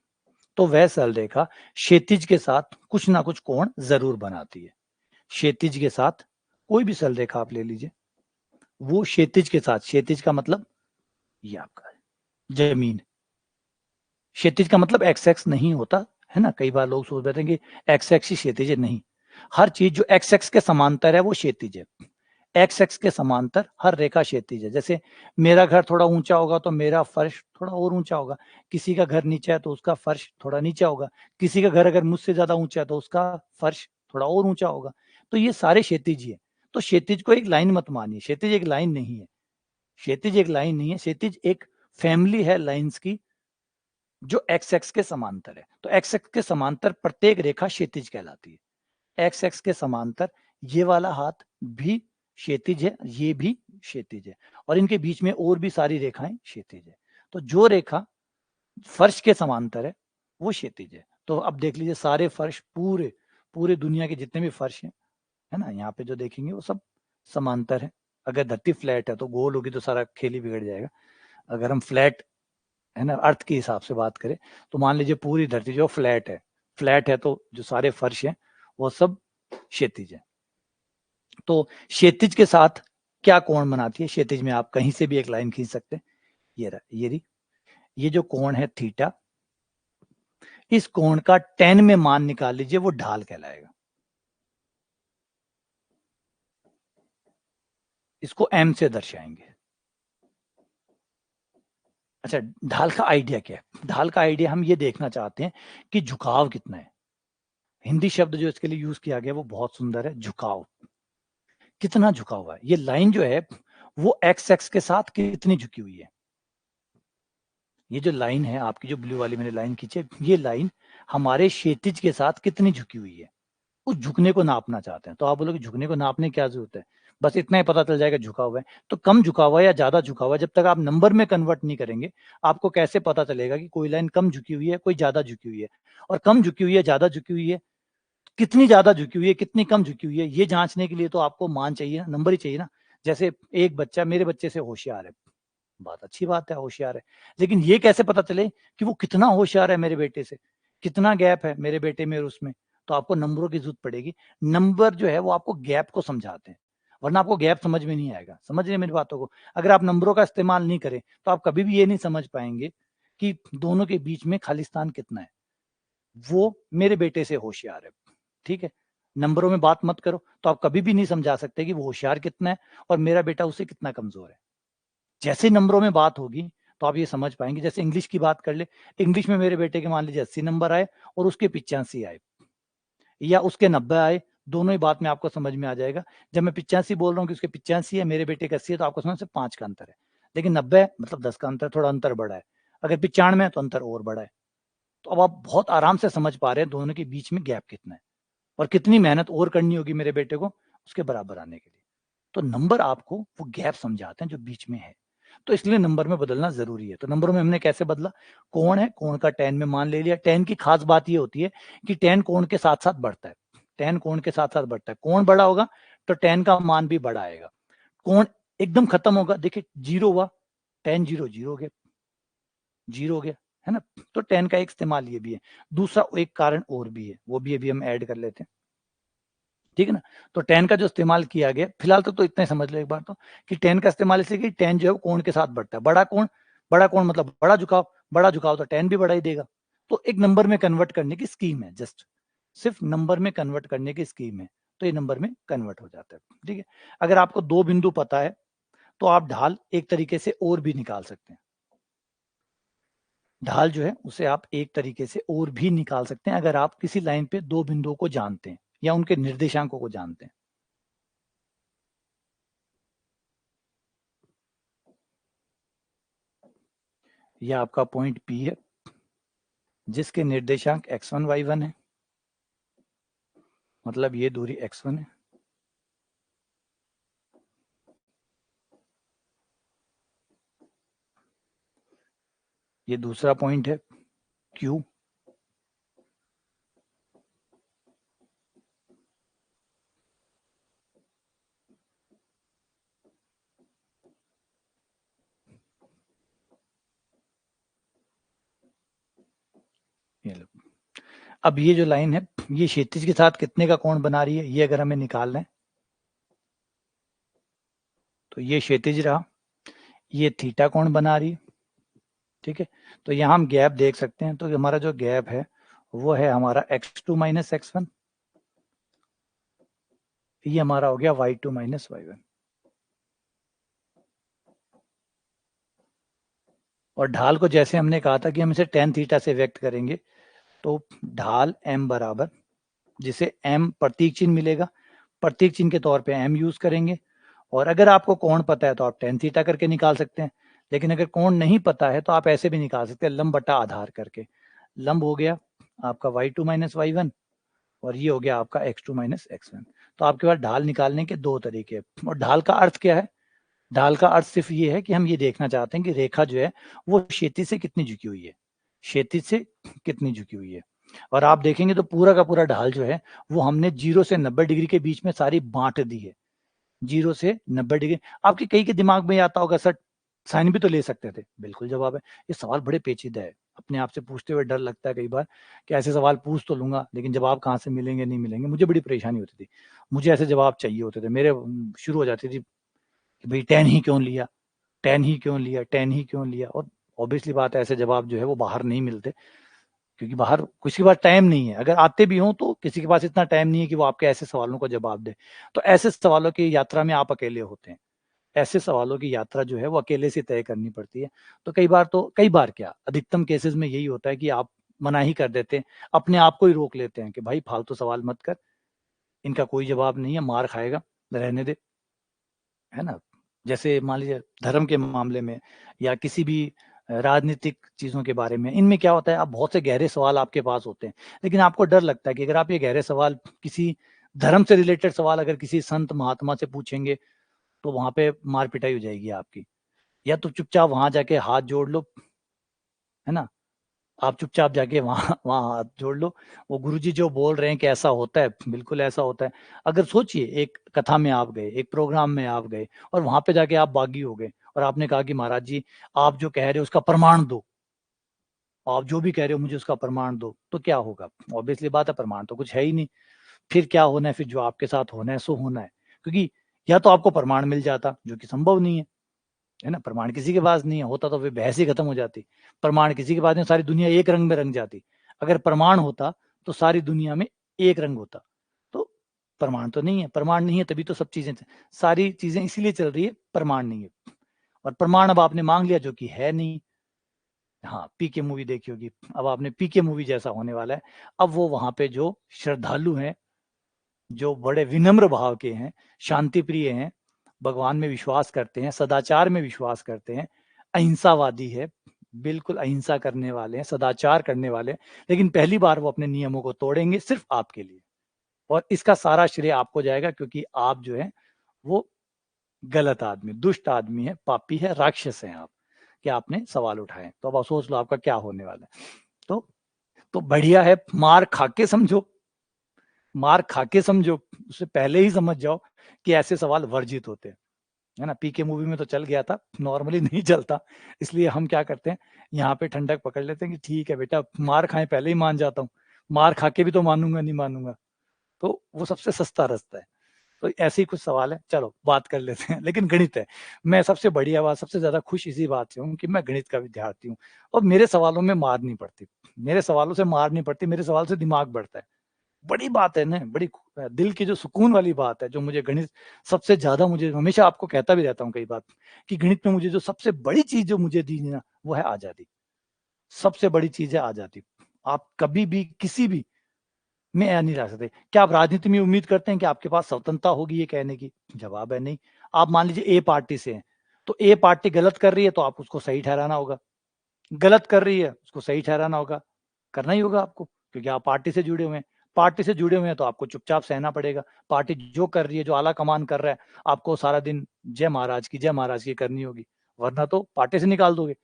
तो वह सरल रेखा क्षैतिज के साथ कुछ ना कुछ कोण जरूर बनाती है। क्षैतिज के साथ कोई भी सरल रेखा आप ले लीजिए, वो क्षैतिज के साथ, क्षैतिज का मतलब ये आपका जमीन, क्षैतिज का मतलब एक्स एक्स नहीं होता है ना। कई बार लोग सोच बैठे हैं कि एक्स एक्स ही क्षैतिज है, नहीं। हर चीज जो एक्स एक्स के समांतर है वो क्षैतिज है। एक्स एक्स के समांतर हर रेखा क्षैतिज है। जैसे मेरा घर थोड़ा ऊंचा होगा तो मेरा फर्श थोड़ा और ऊंचा होगा, किसी का घर नीचा है तो उसका फर्श थोड़ा नीचा होगा, किसी का घर अगर मुझसे ज्यादा ऊंचा है तो उसका फर्श थोड़ा और ऊंचा होगा। तो ये सारे क्षैतिज ही है। तो क्षैतिज को एक लाइन मत मानिए, क्षैतिज एक लाइन नहीं है। क्षैतिज एक लाइन नहीं है, क्षैतिज एक फैमिली है लाइंस की जो एक्स एक्स के समांतर है। तो एक्स एक्स के समांतर प्रत्येक रेखा क्षैतिज कहलाती है। एक्स एक्स के समांतर ये वाला हाथ भी क्षैतिज है, ये भी क्षैतिज है, और इनके बीच में और भी सारी रेखाएं क्षैतिज है। तो जो रेखा फर्श के समांतर है वो क्षैतिज है। तो अब देख लीजिए सारे फर्श, पूरे पूरे दुनिया के जितने भी फर्श हैं, है ना, यहाँ पे जो देखेंगे वो सब समांतर है। अगर धरती फ्लैट है तो गोल होगी तो सारा खेल ही बिगड़ जाएगा। अगर हम फ्लैट, है ना, अर्थ के हिसाब से बात करें, तो मान लीजिए पूरी धरती जो फ्लैट है, फ्लैट है तो जो सारे फर्श हैं वो सब क्षैतिज है। तो क्षैतिज के साथ क्या कोण बनाती है, क्षैतिज में आप कहीं से भी एक लाइन खींच सकते हैं। ये रहा, ये रही, ये जो कोण है थीटा, इस कोण का tan में मान निकाल लीजिए, वो ढाल कहलाएगा। इसको m से दर्शाएंगे। अच्छा, ढाल का आइडिया क्या है। ढाल का आइडिया हम ये देखना चाहते हैं कि झुकाव कितना है। हिंदी शब्द जो इसके लिए यूज किया गया वो बहुत सुंदर है, झुकाव। कितना झुका हुआ है ये लाइन जो है, वो एक्स एक्स के साथ कितनी झुकी हुई है। ये जो लाइन है आपकी, जो ब्लू वाली मैंने लाइन खींची है, ये लाइन हमारे क्षैतिज के साथ कितनी झुकी हुई है, उस झुकने को नापना चाहते हैं। तो आप बोलोगे झुकने को नापने की क्या जरूरत है, बस इतना ही पता चल जाएगा झुका हुआ है। तो कम झुका हुआ है या ज्यादा झुका हुआ है, जब तक आप नंबर में कन्वर्ट नहीं करेंगे, आपको कैसे पता चलेगा कि कोई लाइन कम झुकी हुई है, कोई ज्यादा झुकी हुई है। और कम झुकी हुई है, ज्यादा झुकी हुई है, कितनी ज्यादा झुकी हुई है, कितनी कम झुकी हुई है, ये जांचने के लिए तो आपको मान चाहिए, नंबर ही चाहिए ना। जैसे एक बच्चा मेरे बच्चे से होशियार है, बात अच्छी बात है, होशियार है, लेकिन ये कैसे पता चले कि वो कितना होशियार है मेरे बेटे से, कितना गैप है मेरे बेटे में और उसमें। तो आपको नंबरों की जरूरत पड़ेगी। नंबर जो है वो आपको गैप को समझाते हैं, वरना आपको गैप समझ में नहीं आएगा। समझ रहे मेरी बातों को? अगर आप नंबरों का इस्तेमाल नहीं करें तो आप कभी भी ये नहीं समझ पाएंगे कि दोनों के बीच में खालिस्तान कितना है। वो मेरे बेटे से होशियार है, ठीक है, नंबरों में बात मत करो, तो आप कभी भी नहीं समझा सकते कि वो होशियार कितना है और मेरा बेटा उससे कितना कमजोर है। जैसे नंबरों में बात होगी तो आप ये समझ पाएंगे। जैसे इंग्लिश की बात कर ले, इंग्लिश में मेरे बेटे के मान लीजिए 80 नंबर आए और उसके 85 आए या उसके 90 आए, दोनों ही बात में आपको समझ में आ जाएगा। जब मैं 85 बोल रहा हूँ कि उसके 85 है, मेरे बेटे का 80 है, तो आपको समझ से 5 का अंतर है। लेकिन 90 है मतलब 10 का अंतर, थोड़ा अंतर बड़ा है। अगर 95 है तो अंतर और बड़ा है। तो अब आप बहुत आराम से समझ पा रहे हैं दोनों के बीच में गैप कितना है और कितनी मेहनत और करनी होगी मेरे बेटे को उसके बराबर आने के लिए। तो नंबर आपको वो गैप समझाते हैं जो बीच में है। तो इसलिए नंबर में बदलना जरूरी है। तो नंबरों में हमने कैसे बदला, कोण है, कोण का tan में मान ले लिया। tan की खास बात ये होती है कि tan कोण के साथ साथ बढ़ता है, tan कोण के साथ साथ बढ़ता है। कोण बड़ा होगा तो tan का मान भी बड़ा आएगा। कोण एकदम खत्म होगा, देखिए जीरो हुआ, tan जीरो जीरो हो गया, जीरो हो गया, है ना। तो tan का एक इस्तेमाल ये भी है। दूसरा एक कारण और भी है, वो भी अभी हम ऐड कर लेते हैं, ठीक है ना। तो tan का जो इस्तेमाल किया गया, फिलहाल तो इतना ही समझ लो एक बार तो, कि tan का इस्तेमाल इसलिए कि tan जो है वो कोण के साथ बढ़ता है। बड़ा कोण मतलब बड़ा झुकाव तो tan भी बड़ा ही देगा। तो एक नंबर में कन्वर्ट करने की स्कीम है, जस्ट सिर्फ नंबर में कन्वर्ट करने की स्कीम है। तो ये नंबर में कन्वर्ट हो जाता है, ठीक है। अगर आपको दो बिंदु पता है तो आप ढाल एक तरीके से और भी निकाल सकते हैं। ढाल जो है उसे आप एक तरीके से और भी निकाल सकते हैं, अगर आप किसी लाइन पे दो बिंदुओं को जानते हैं या उनके निर्देशांकों को जानते हैं। यह आपका पॉइंट P है जिसके निर्देशांक x1 y1 है, मतलब ये दूरी x1 है। ये दूसरा पॉइंट है Q, ये लो। अब ये जो लाइन है ये क्षैतिज के साथ कितने का कोण बना रही है, ये अगर हमें निकालना है तो ये क्षैतिज रहा, ये थीटा कोण बना रही है, ठीक है। तो यहाँ हम गैप देख सकते हैं। तो हमारा जो गैप है वो है हमारा x2 माइनस x1, ये हमारा हो गया y2 माइनस y1। और ढाल को जैसे हमने कहा था कि हम इसे tan थीटा से व्यक्त करेंगे, तो ढाल m बराबर, जिसे m प्रतीक चिन्ह मिलेगा, प्रतीक चिन्ह के तौर पे m यूज करेंगे। और अगर आपको कोण पता है तो आप tan थीटा करके निकाल सकते हैं, लेकिन अगर कोण नहीं पता है तो आप ऐसे भी निकाल सकते हैं, लंब बटा आधार करके। लंब हो गया आपका y2 माइनस y1 और ये हो गया आपका x2 माइनस x1। तो आपके पास ढाल निकालने के दो तरीके हैं। और ढाल का अर्थ क्या है, ढाल का अर्थ सिर्फ ये है कि हम ये देखना चाहते हैं कि रेखा जो है वो क्षैतिज से कितनी झुकी हुई है, क्षैतिज से कितनी झुकी हुई है। और आप देखेंगे तो पूरा का पूरा ढाल जो है वो हमने 0 से 90 डिग्री के बीच में सारी बांट दी है। 0 से 90 डिग्री। आपके कई के दिमाग में आता होगा सर साइन भी तो ले सकते थे। बिल्कुल जवाब है। ये सवाल बड़े पेचीदा है, अपने आप से पूछते हुए डर लगता है कई बार कि ऐसे सवाल पूछ तो लूंगा लेकिन जवाब कहाँ से मिलेंगे नहीं मिलेंगे। मुझे बड़ी परेशानी होती थी, मुझे ऐसे जवाब चाहिए होते थे। मेरे शुरू हो जाती थी कि भाई टेन ही क्यों लिया, टेन ही क्यों लिया, टेन ही क्यों लिया। और ऑब्वियसली बात है ऐसे जवाब जो है वो बाहर नहीं मिलते, क्योंकि बाहर किसी के पास टाइम नहीं है। अगर आते भी हों तो किसी के पास इतना टाइम नहीं है कि वो आपके ऐसे सवालों का जवाब दे। तो ऐसे सवालों की यात्रा में आप अकेले होते हैं। ऐसे सवालों की यात्रा जो है वो अकेले से तय करनी पड़ती है। तो कई बार क्या अधिकतम केसेस में यही होता है कि आप मना ही कर देते हैं, अपने आप को ही रोक लेते हैं कि भाई फालतू सवाल मत कर, इनका कोई जवाब नहीं है, मार खाएगा, रहने दे, है ना। जैसे मान लीजिए धर्म के मामले में या किसी भी राजनीतिक चीजों के बारे में। इनमें क्या होता है, आप बहुत से गहरे सवाल आपके पास होते हैं, लेकिन आपको डर लगता है कि अगर आप ये गहरे सवाल किसी धर्म से रिलेटेड सवाल अगर किसी संत महात्मा से पूछेंगे तो वहां पे मार पिटाई हो जाएगी आपकी। या तो चुपचाप वहां जाके हाथ जोड़ लो, है ना, आप चुपचाप जाके वहां वहां हाथ जोड़ लो। वो गुरुजी जो बोल रहे हैं कि ऐसा होता है, बिल्कुल ऐसा होता है। अगर सोचिए, एक कथा में आप गए, एक प्रोग्राम में आप गए और वहां पे जाके आप बागी हो गए और आपने कहा कि महाराज जी आप जो कह रहे हो उसका प्रमाण दो, आप जो भी कह रहे हो मुझे उसका प्रमाण दो, तो क्या होगा? ऑब्वियसली बात है, प्रमाण तो कुछ है ही नहीं। फिर क्या होना है? फिर जो आपके साथ होना है सो होना है, क्योंकि या तो आपको प्रमाण मिल जाता, जो कि संभव नहीं है ना, प्रमाण किसी के पास नहीं है, होता तो फिर बहस ही खत्म हो जाती। प्रमाण किसी के पास नहीं, सारी दुनिया एक रंग में रंग जाती। अगर प्रमाण होता तो सारी दुनिया में एक रंग होता। तो प्रमाण तो नहीं है, प्रमाण नहीं है तभी तो सब चीजें, सारी चीजें इसीलिए चल रही है, प्रमाण नहीं है। और प्रमाण अब आपने मांग लिया, जो कि है नहीं। हाँ, पीके मूवी देखी होगी, अब आपने पीके मूवी जैसा होने वाला है। अब वो वहां पे जो श्रद्धालु हैं, जो बड़े विनम्र भाव के हैं, शांति प्रिय हैं, भगवान में विश्वास करते हैं, सदाचार में विश्वास करते हैं, अहिंसावादी है, बिल्कुल अहिंसा करने वाले हैं, सदाचार करने वाले हैं, लेकिन पहली बार वो अपने नियमों को तोड़ेंगे सिर्फ आपके लिए। और इसका सारा श्रेय आपको जाएगा, क्योंकि आप जो है वो गलत आदमी, दुष्ट आदमी है, पापी है, राक्षस हैं आप, कि आपने सवाल उठाए। तो अब आप सोच लो आपका क्या होने वाला है। तो बढ़िया है, मार खा के समझो, मार खा के समझो, उससे पहले ही समझ जाओ कि ऐसे सवाल वर्जित होते हैं, है ना। पीके मूवी में तो चल गया था, नॉर्मली नहीं चलता। इसलिए हम क्या करते हैं, यहाँ पे ठंडक पकड़ लेते हैं कि ठीक है बेटा, मार खाए पहले ही मान जाता हूँ, मार खा के भी तो मानूंगा नहीं मानूंगा। तो वो सबसे सस्ता रास्ता है। तो ऐसे ही कुछ सवाल है, चलो बात कर लेते हैं। लेकिन गणित है, मैं सबसे बढ़िया बात, सबसे ज्यादा खुश इसी बात से हूँ कि मैं गणित का विद्यार्थी हूँ और मेरे सवालों में मार नहीं पड़ती, मेरे सवालों से मार नहीं पड़ती, मेरे सवाल से दिमाग बढ़ता है। बड़ी बात है ना, बड़ी दिल की जो सुकून वाली बात है, जो मुझे गणित सबसे ज्यादा, मुझे हमेशा आपको कहता भी रहता हूँ कई बार कि गणित में मुझे जो सबसे बड़ी चीज जो मुझे दी ना, वो है आजादी। सबसे बड़ी चीज है आजादी। आप कभी भी किसी भी में नहीं रह सकते। क्या आप राजनीति में उम्मीद करते हैं कि आपके पास स्वतंत्रता होगी ये कहने की? जवाब है नहीं। आप मान लीजिए ए पार्टी से हैं, तो ए पार्टी गलत कर रही है तो आप उसको सही ठहराना होगा, गलत कर रही है उसको सही ठहराना होगा, करना ही होगा आपको, क्योंकि आप पार्टी से जुड़े हुए हैं। पार्टी से जुड़े हुए हैं तो आपको चुपचाप सहना पड़ेगा। पार्टी जो कर रही है, जो आला कमान कर रहा है, आपको सारा दिन जय महाराज की करनी होगी, वरना तो पार्टी से निकाल दोगे।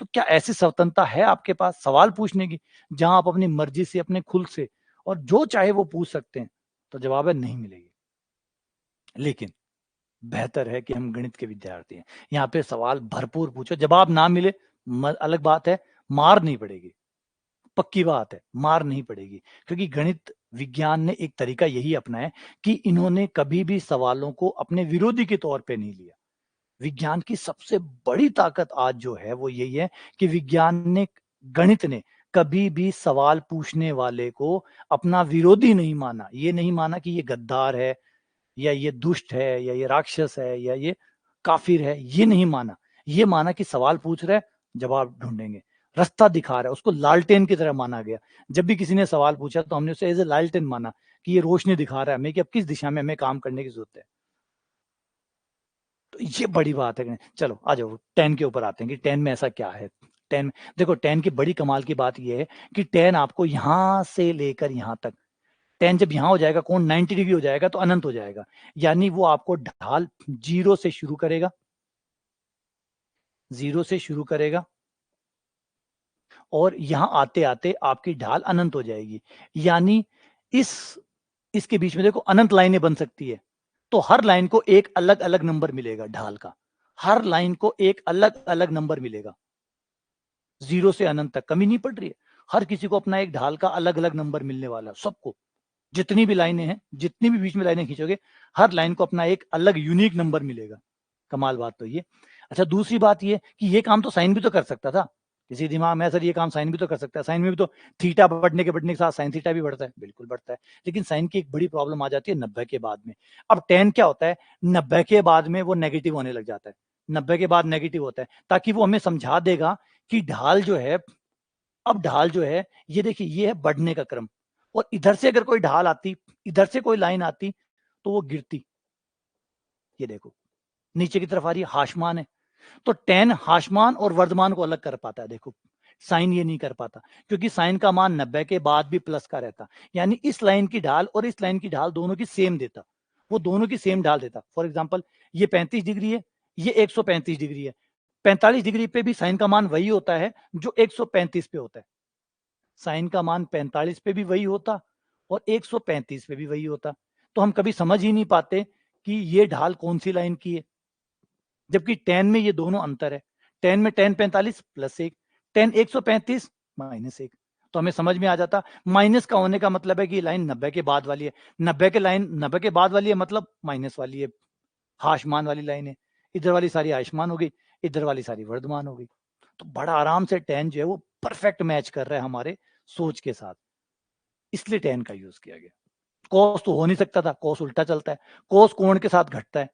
तो क्या ऐसी स्वतंत्रता है आपके पास सवाल पूछने की, जहां आप अपनी मर्जी से, अपने खुल से और जो चाहे वो पूछ सकते हैं? तो जवाब है नहीं मिलेगी। लेकिन बेहतर है कि हम गणित के विद्यार्थी हैं, यहाँ पे सवाल भरपूर पूछो, जवाब ना मिले अलग बात है, मार नहीं पड़ेगी, पक्की बात है, मार नहीं पड़ेगी। क्योंकि गणित विज्ञान ने एक तरीका यही अपनाया कि इन्होंने कभी भी सवालों को अपने विरोधी के तौर पे नहीं लिया। विज्ञान की सबसे बड़ी ताकत आज जो है वो यही है कि विज्ञान ने, गणित ने कभी भी सवाल पूछने वाले को अपना विरोधी नहीं माना। ये नहीं माना कि ये गद्दार है, या ये दुष्ट है, या ये राक्षस है, या ये काफिर है, ये नहीं माना। ये माना कि सवाल पूछ रहा है, जवाब ढूंढेंगे, रास्ता दिखा रहा है, उसको लालटेन की तरह माना गया। जब भी किसी ने सवाल पूछा तो हमने उसे एज ए लालटेन माना कि ये रोशनी दिखा रहा है हमें कि अब किस दिशा में हमें काम करने की जरूरत है। तो ये बड़ी बात है। चलो आ जाओ 10 के ऊपर आते हैं कि 10 में ऐसा क्या है। 10, देखो 10 की बड़ी कमाल की बात ये है कि 10 आपको यहां से लेकर यहां तक, 10 जब यहां हो जाएगा, कोण 90 डिग्री हो जाएगा तो अनंत हो जाएगा। यानी वो आपको ढाल जीरो से शुरू करेगा, जीरो से शुरू करेगा और यहां आते आते आपकी ढाल अनंत हो जाएगी। यानी इस इसके बीच में देखो अनंत लाइनें बन सकती है, तो हर लाइन को एक अलग अलग नंबर मिलेगा ढाल का, हर लाइन को एक अलग अलग नंबर मिलेगा। जीरो से अनंत तक कमी नहीं पड़ रही है, हर किसी को अपना एक ढाल का अलग अलग नंबर मिलने वाला है, सबको। जितनी भी लाइनें हैं, जितनी भी बीच में लाइनें खींचोगे, हर लाइन को अपना एक अलग यूनिक नंबर मिलेगा। कमाल बात तो ये। अच्छा, दूसरी बात ये कि ये काम तो साइन भी तो कर सकता था। किसी दिमाग में सर ये काम साइन भी तो कर सकता है, साइन में भी तो थीटा बढ़ने के साथ साइन थीटा भी बढ़ता है, बिल्कुल बढ़ता है। लेकिन साइन की एक बड़ी प्रॉब्लम आ जाती है 90 के बाद में। अब 10 क्या होता है, 90 के बाद में वो नेगेटिव होने लग जाता है, 90 के बाद नेगेटिव होता है, ताकि वो हमें समझा देगा कि ढाल जो है, अब ढाल जो है, ये देखिए ये है बढ़ने का क्रम, और इधर से अगर कोई ढाल आती, इधर से कोई लाइन आती, तो वो गिरती। ये देखो नीचे की तरफ आ रही है, हाशमान है। तो tan हाशमान और वर्धमान को अलग कर पाता है। देखो साइन ये नहीं कर पाता, क्योंकि साइन का मान 90 के बाद भी प्लस का रहता, यानी इस लाइन की ढाल और इस लाइन की ढाल दोनों की सेम देता, वो दोनों की सेम ढाल देता। फॉर एग्जाम्पल ये 35 डिग्री है, ये 135 डिग्री है, 45 डिग्री पे भी साइन का मान वही होता है जो 135 पे होता है। साइन का मान 45 पे भी वही होता और 135 पे भी वही होता। तो हम कभी समझ ही नहीं पाते कि ये ढाल कौन सी लाइन की है, जबकि tan में ये दोनों अंतर है। tan में tan 45 प्लस 1, tan 135 माइनस 1। तो हमें समझ में आ जाता माइनस का होने का मतलब है कि लाइन 90 के बाद वाली है, 90 के बाद वाली है मतलब माइनस वाली है, हाशमान वाली लाइन है। इधर वाली सारी आयुष्मान हो गई, इधर वाली सारी वर्धमान हो गई। तो बड़ा आराम से tan जो है वो परफेक्ट मैच कर रहा है हमारे सोच के साथ, इसलिए tan का यूज किया गया। कॉस तो हो नहीं सकता था, कॉस उल्टा चलता है, कॉस कोण के साथ घटता है।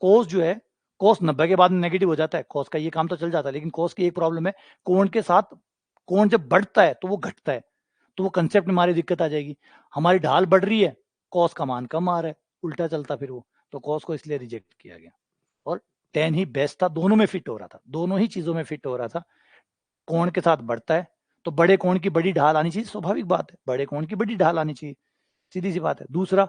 कॉस जो है, कॉस 90 के बाद में नेगेटिव हो जाता है, कॉस का ये काम तो चल जाता है, लेकिन कॉस की एक प्रॉब्लम है, कोण के साथ कोण जब बढ़ता है तो वो घटता है, तो वो कंसेप्ट में हमारी दिक्कत आ जाएगी। हमारी ढाल बढ़ रही है, कॉस का मान कम आ रहा है, उल्टा चलता फिर वो, तो कॉस को इसलिए रिजेक्ट किया गया। और tan ही बेस्ट था, दोनों में फिट हो रहा था, दोनों ही चीजों में फिट हो रहा था। कोण के साथ बढ़ता है तो बड़े कोण की बड़ी ढाल आनी चाहिए, स्वाभाविक बात है, बड़े कोण की बड़ी ढाल आनी चाहिए, सीधी सी बात है। दूसरा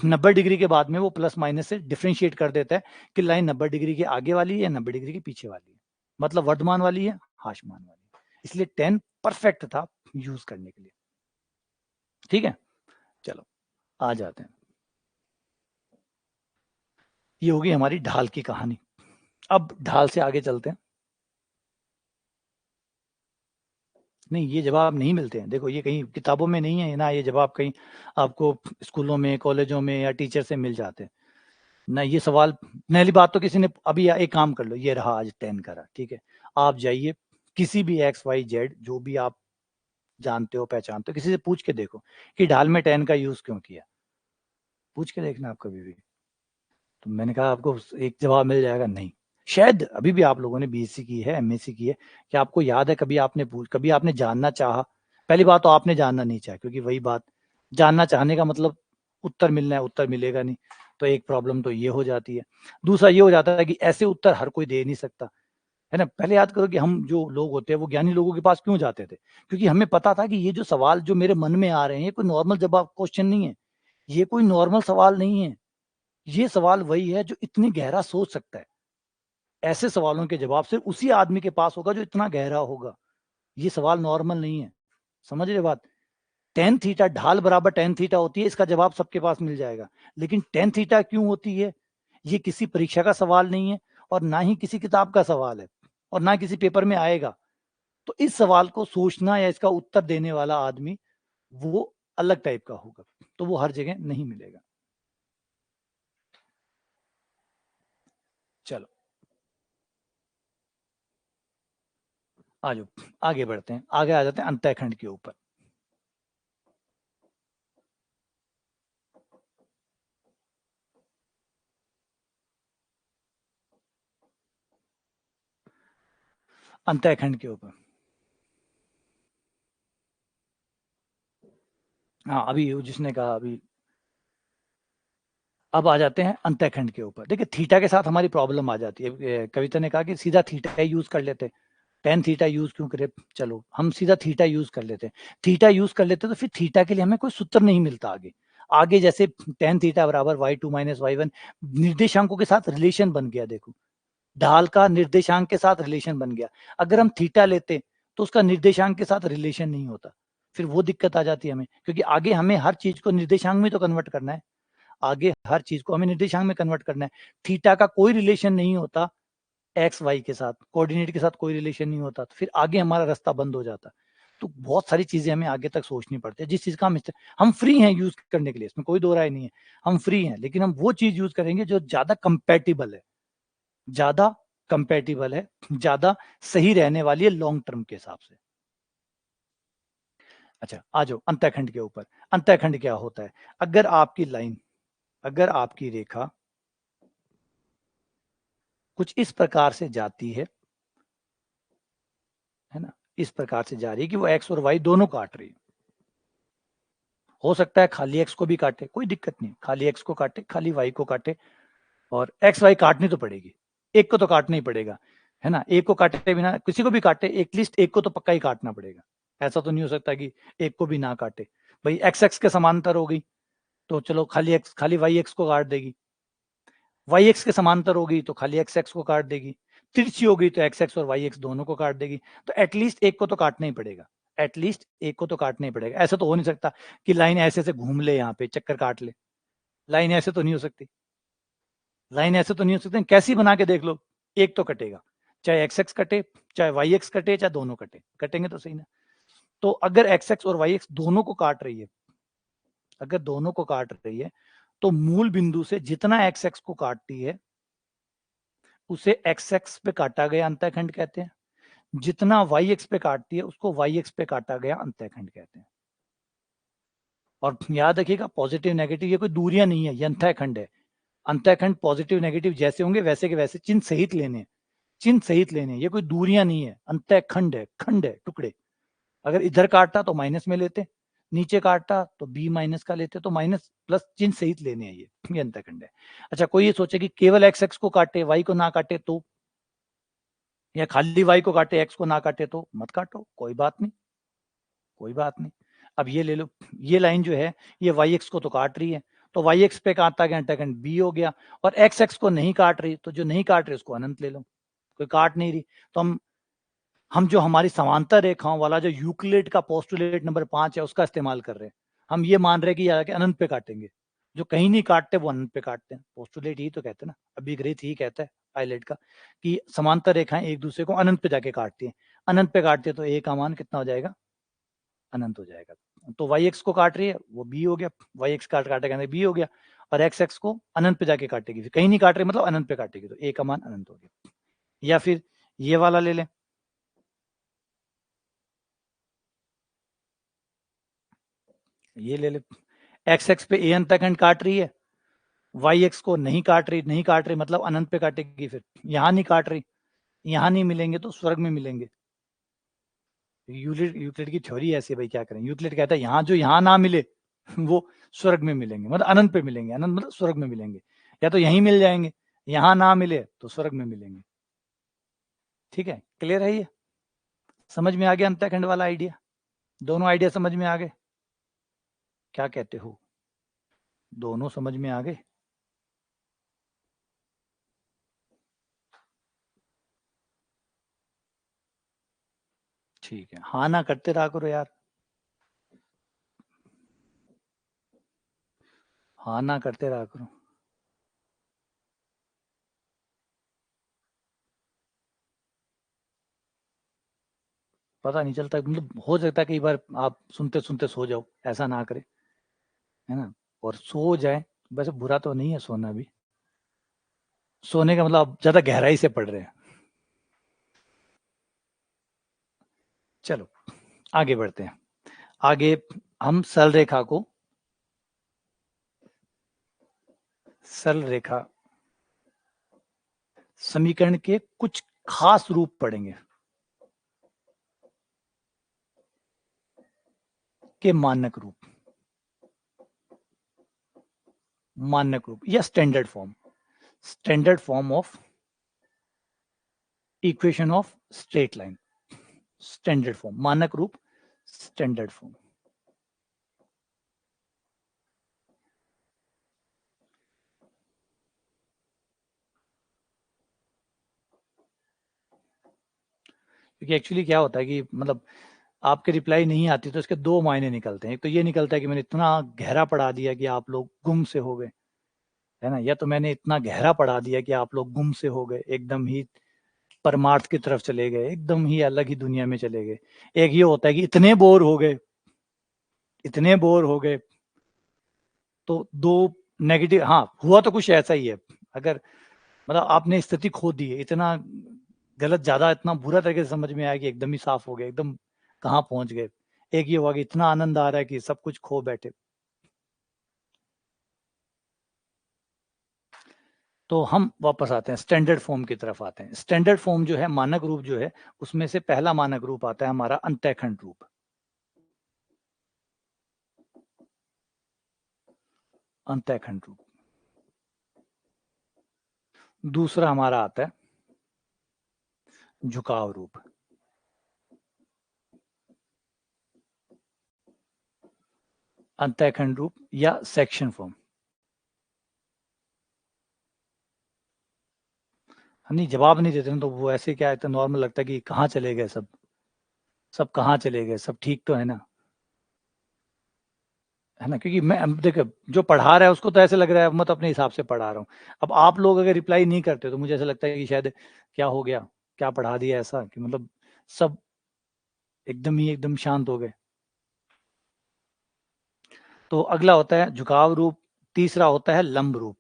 90 डिग्री के बाद में वो प्लस माइनस से डिफरेंशिएट कर देता है कि लाइन 90 डिग्री के आगे वाली है या 90 डिग्री के पीछे वाली है, मतलब वर्धमान वाली है हाशमान वाली है। इसलिए tan परफेक्ट था यूज करने के लिए। ठीक है, चलो आ जाते हैं। ये होगी हमारी ढाल की कहानी। अब ढाल से आगे चलते हैं। नहीं, ये जवाब नहीं मिलते हैं, देखो ये कहीं किताबों में नहीं है ना, ये जवाब कहीं आपको स्कूलों में कॉलेजों में या टीचर से मिल जाते हैं ना। ये सवाल पहली बात तो किसी ने अभी एक काम कर लो, ये रहा आज 10 करा, ठीक है, आप जाइए किसी भी XYZ जो भी आप जानते हो पहचानते हो, किसी से पूछ के देखो कि ढाल में 10 का यूज क्यों किया, पूछ के देखना आप कभी भी। तो मैंने कहा आपको एक जवाब मिल जाएगा, नहीं। शायद अभी भी आप लोगों ने BSc की है, MSc की है, कि आपको याद है कभी आपने जानना चाहा। पहली बात तो आपने जानना नहीं चाहा, क्योंकि वही बात, जानना चाहने का मतलब उत्तर मिलना है, उत्तर मिलेगा नहीं, तो एक प्रॉब्लम तो ये हो जाती है। दूसरा ये हो जाता है कि ऐसे उत्तर हर कोई दे नहीं सकता, है ना। पहले याद करो कि हम जो लोग होते हैं वो ज्ञानी लोगों के पास क्यों जाते थे, क्योंकि हमें पता था कि ये जो सवाल जो मेरे मन में आ रहे हैं ये कोई नॉर्मल जवाब क्वेश्चन नहीं है, ये कोई नॉर्मल सवाल नहीं है, ये सवाल वही है जो इतनी गहरा सोच सकता है। ऐसे सवालों के जवाब सिर्फ उसी आदमी के पास होगा जो इतना गहरा होगा, ये सवाल नॉर्मल नहीं है, समझ रहे बात। tan थीटा ढाल बराबर tan थीटा होती है, इसका जवाब सबके पास मिल जाएगा, लेकिन tan थीटा क्यों होती है, ये किसी परीक्षा का सवाल नहीं है और ना ही किसी किताब का सवाल है और ना किसी पेपर में आएगा। तो इस सवाल को सोचना या इसका उत्तर देने वाला आदमी वो अलग टाइप का होगा, तो वो हर जगह नहीं मिलेगा। चलो आ जाओ, आगे बढ़ते हैं, आगे आ जाते हैं अंतःखंड के ऊपर। अंतःखंड के ऊपर, हाँ अभी जिसने कहा अभी, अब आ जाते हैं अंतःखंड के ऊपर। देखिए थीटा के साथ हमारी प्रॉब्लम आ जाती है, कविता ने कहा कि सीधा थीटा यूज कर लेते, tan थीटा यूज क्यों करे, चलो हम सीधा थीटा यूज कर लेते हैं। थीटा यूज कर लेते तो फिर थीटा के लिए हमें कोई सूत्र नहीं मिलता आगे, आगे जैसे tan थीटा बराबर y2 माइनस y1, निर्देशांकों के साथ रिलेशन बन गया। देखो ढाल का निर्देशांक के साथ रिलेशन बन गया, अगर हम थीटा लेते तो उसका निर्देशांक के साथ रिलेशन नहीं होता, फिर वो दिक्कत आ जाती है हमें, क्योंकि आगे हमें हर चीज को निर्देशांक में तो कन्वर्ट करना है, आगे हर चीज को हमें निर्देशांक में कन्वर्ट करना है। थीटा का कोई रिलेशन नहीं होता एक्स वाई के साथ, कोऑर्डिनेट के साथ कोई रिलेशन नहीं होता, तो फिर आगे हमारा रास्ता बंद हो जाता। तो बहुत सारी चीजें हमें आगे तक सोचनी पड़ती है, जिस चीज का हम फ्री हैं यूज करने के लिए, इसमें कोई दो राय नहीं है, हम फ्री हैं, लेकिन हम वो चीज यूज करेंगे जो ज्यादा कंपेटिबल है, ज्यादा कंपेटिबल है, ज्यादा सही रहने वाली है लॉन्ग टर्म के हिसाब से। अच्छा आ जाओ अंतःखंड के ऊपर। अंतःखंड क्या होता है, अगर आपकी लाइन, अगर आपकी रेखा कुछ इस प्रकार से जाती है ना, इस प्रकार से जा रही है कि वो एक्स और वाई दोनों काट रही है, हो सकता है खाली एक्स को भी काटे, कोई दिक्कत नहीं, खाली एक्स को काटे खाली वाई को काटे, और एक्स वाई काटनी तो पड़ेगी, एक को तो काटना ही पड़ेगा, है ना। एक को काटे बिना, किसी को भी काटे एटलीस्ट एक को तो पक्का ही काटना पड़ेगा। ऐसा तो नहीं हो सकता कि एक को भी ना काटे। भाई एक्स एक्स के समांतर हो गई तो चलो खाली वाई एक्स को काट देगी, वाई एक्स के समांतर होगी तो खाली एक्स एक्स को काट देगी, तिरछी होगी तो एक्स एक्स और वाई एक्स दोनों को काट देगी। तो एटलीस्ट एक को तो काटना ही पड़ेगा, एटलीस्ट एक को तो काटना ही पड़ेगा। ऐसा तो हो नहीं सकता कि लाइन ऐसे से घूम ले, यहाँ पे चक्कर काट ले, लाइन ऐसे तो नहीं हो सकती, लाइन ऐसे तो नहीं हो सकती। कैसी बना के देख लो, एक तो कटेगा, चाहे एक्स एक्स कटे, चाहे वाई एक्स कटे, चाहे दोनों कटे, कटेंगे तो सही ना। तो अगर एक्स एक्स और वाई एक्स दोनों को काट रही है, अगर दोनों को काट रही है तो मूल बिंदु से जितना एक्स एक्स को काटती है उसे एक्स एक्स पे काटा गया अंतःखंड कहते हैं, जितना वाई एक्स पे काटती है उसको वाई एक्स पे काटा गया अंतःखंड कहते हैं। और याद रखिएगा पॉजिटिव नेगेटिव ये कोई दूरियां नहीं है, ये अंतःखंड है। अंतःखंड पॉजिटिव नेगेटिव जैसे होंगे वैसे के वैसे चिन्ह सहित लेने, चिन्ह सहित लेने, ये कोई दूरियां नहीं है, अंतःखंड है, खंड है, टुकड़े। अगर इधर काटता तो माइनस में लेते, नीचे काटता तो बी माइनस का लेते, तो माइनस प्लस चिन्ह सहित लेने हैं, ये अंतःखंड है। अच्छा कोई ये सोचे कि केवल एक्स एक्स को काटे वाई को ना काटे तो, या खाली वाई को काटे एक्स को ना काटे तो मत काटो, कोई बात नहीं, कोई बात नहीं। अब ये ले लो, ये लाइन जो है ये वाई एक्स को तो काट रही है, तो वाई एक्स पे काटता गया अंतःखंड बी हो गया, और एक्स एक्स को नहीं काट रही, तो जो नहीं काट रही उसको अनंत ले लो, कोई काट नहीं रही। तो हम जो हमारी समांतर रेखाओं वाला जो यूक्लिड का पोस्टुलेट नंबर 5 है उसका इस्तेमाल कर रहे हैं। हम ये मान रहे हैं कि यार अनंत पे काटेंगे, जो कहीं नहीं काटते वो अनंत पे काटते हैं। पोस्टुलेट ही तो कहते हैं ना, अभिग्रहित ही कहता है पायलट का, कि समांतर रेखाएं एक दूसरे को अनंत पे जाके काटती हैं। अनंत पे काटती है तो ए का मान कितना हो जाएगा, अनंत हो जाएगा। तो वाई एक्स को काट रही है वो बी हो गया, वाई एक्स काटेगा बी हो गया, और एक्स एक्स को अनंत पे जाके काटेगी, कहीं नहीं काट रही मतलब अनंत पे काटेगी, तो ए का मान अनंत हो गया। या फिर ये वाला ले लें, ये ले ले, एक्स एक्स पे ए अंतःखंड काट रही है, वाई एक्स को नहीं काट रही, नहीं काट रही मतलब अनंत पे काटेगी, फिर यहां नहीं काट रही, यहां नहीं मिलेंगे तो स्वर्ग में मिलेंगे। यूक्लिड यूक्लिड की थ्योरी ऐसी है भाई, क्या करें। यूक्लिड कहता है यहाँ जो यहाँ ना मिले वो स्वर्ग में मिलेंगे, मतलब अनंत पे मिलेंगे, अनंत मतलब स्वर्ग में मिलेंगे, या तो यहीं मिल जाएंगे, यहाँ ना मिले तो स्वर्ग में मिलेंगे। ठीक है, क्लियर है ये, समझ में आ गया अंतःखंड वाला आइडिया, दोनों आइडिया समझ में आ गए, क्या कहते हो, दोनों समझ में आ गए। ठीक है, हाँ ना करते रहा करो यार, हाँ ना करते रहा करो। पता नहीं चलता, मतलब हो सकता है कई बार आप सुनते सुनते सो जाओ, ऐसा ना करे, है ना। और सो जाए, वैसे बुरा तो नहीं है सोना भी, सोने का मतलब आप ज्यादा गहराई से पढ़ रहे हैं। चलो आगे बढ़ते हैं, आगे हम सरल रेखा समीकरण के कुछ खास रूप पढ़ेंगे, के मानक रूप या standard form of equation of straight line, standard form, मानक रूप, स्टैंडर्ड फॉर्म। क्योंकि एक्चुअली क्या होता है कि मतलब आपके रिप्लाई नहीं आती तो इसके दो मायने निकलते हैं। एक तो ये निकलता है कि मैंने इतना गहरा पढ़ा दिया कि आप लोग गुम से हो गए, है ना, या तो मैंने इतना गहरा पढ़ा दिया कि आप लोग गुम से हो गए, एकदम ही परमार्थ की तरफ चले गए, एकदम ही अलग ही दुनिया में चले गए। एक ये होता है कि इतने बोर हो गए, इतने बोर हो गए, तो दो नेगेटिव, हाँ हुआ तो कुछ ऐसा ही है। अगर मतलब आपने स्थिति खो दी है, इतना गलत, ज्यादा इतना बुरा तरीके से समझ में आया कि एकदम ही साफ हो गया, एकदम कहाँ पहुंच गए। एक ये हुआ कि इतना आनंद आ रहा है कि सब कुछ खो बैठे। तो हम वापस आते हैं स्टैंडर्ड फॉर्म की तरफ आते हैं। स्टैंडर्ड फॉर्म जो है, मानक रूप जो है, उसमें से पहला मानक रूप आता है हमारा अंतःखंड रूप, अंतःखंड रूप। दूसरा हमारा आता है झुकाव रूप, अंतःखंड रूप या सेक्शन फॉर्म। हम नहीं जवाब नहीं देते ना, तो वो ऐसे क्या है, नॉर्मल लगता है कि कहाँ चले गए सब, सब कहाँ चले गए, सब ठीक तो है ना, है ना? क्योंकि मैं देखो जो पढ़ा रहा है उसको तो ऐसे लग रहा है मैं तो अपने हिसाब से पढ़ा रहा हूँ। अब आप लोग अगर रिप्लाई नहीं करते तो मुझे ऐसा लगता है कि शायद क्या हो गया, क्या पढ़ा दिया ऐसा कि मतलब सब एकदम शांत हो गए। तो अगला होता है झुकाव रूप, तीसरा होता है लंब रूप।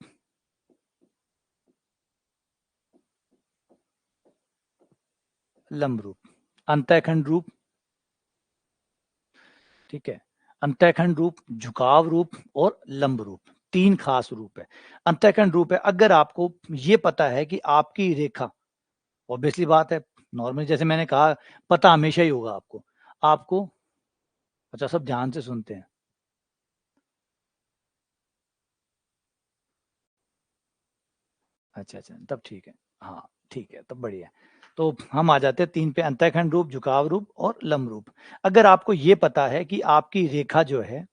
लंब रूप, अंतःखंड रूप, ठीक है, अंतःखंड रूप, झुकाव रूप और लंब रूप, तीन खास रूप है। अंतःखंड रूप है अगर आपको ये पता है कि आपकी रेखा, ऑब्वियसली बात है, नॉर्मली जैसे मैंने कहा पता हमेशा ही होगा आपको, आपको, अच्छा सब ध्यान से सुनते हैं, अच्छा तब ठीक है, हाँ ठीक है, तब बढ़िया। तो हम आ जाते हैं तीन पे, अंतःखंड रूप, झुकाव रूप और लंब रूप। अगर आपको ये पता है कि आपकी रेखा जो है,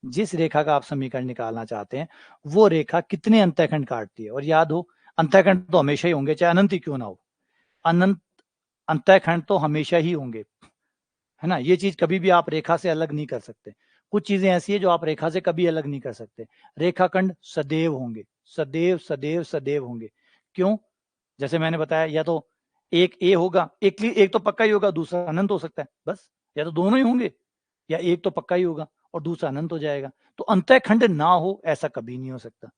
जिस रेखा का आप समीकरण निकालना चाहते हैं, वो रेखा कितने अंतःखंड काटती है, और याद हो अंतःखंड तो हमेशा ही होंगे चाहे अनंत ही क्यों ना हो, अनंत अंतःखंड तो हमेशा ही होंगे, है ना? ये चीज कभी भी आप रेखा से अलग नहीं कर सकते। कुछ चीजें ऐसी है जो आप रेखा से कभी अलग नहीं कर सकते। रेखाखंड सदैव होंगे, सदैव सदैव सदैव होंगे। क्यों? जैसे मैंने बताया, या तो एक ए होगा, एक तो पक्का ही होगा, दूसरा अनंत हो सकता है, बस, या तो दोनों ही होंगे, या एक तो पक्का ही होगा और दूसरा अनंत हो जाएगा। तो अंतःखंड ना हो ऐसा कभी नहीं हो सकता,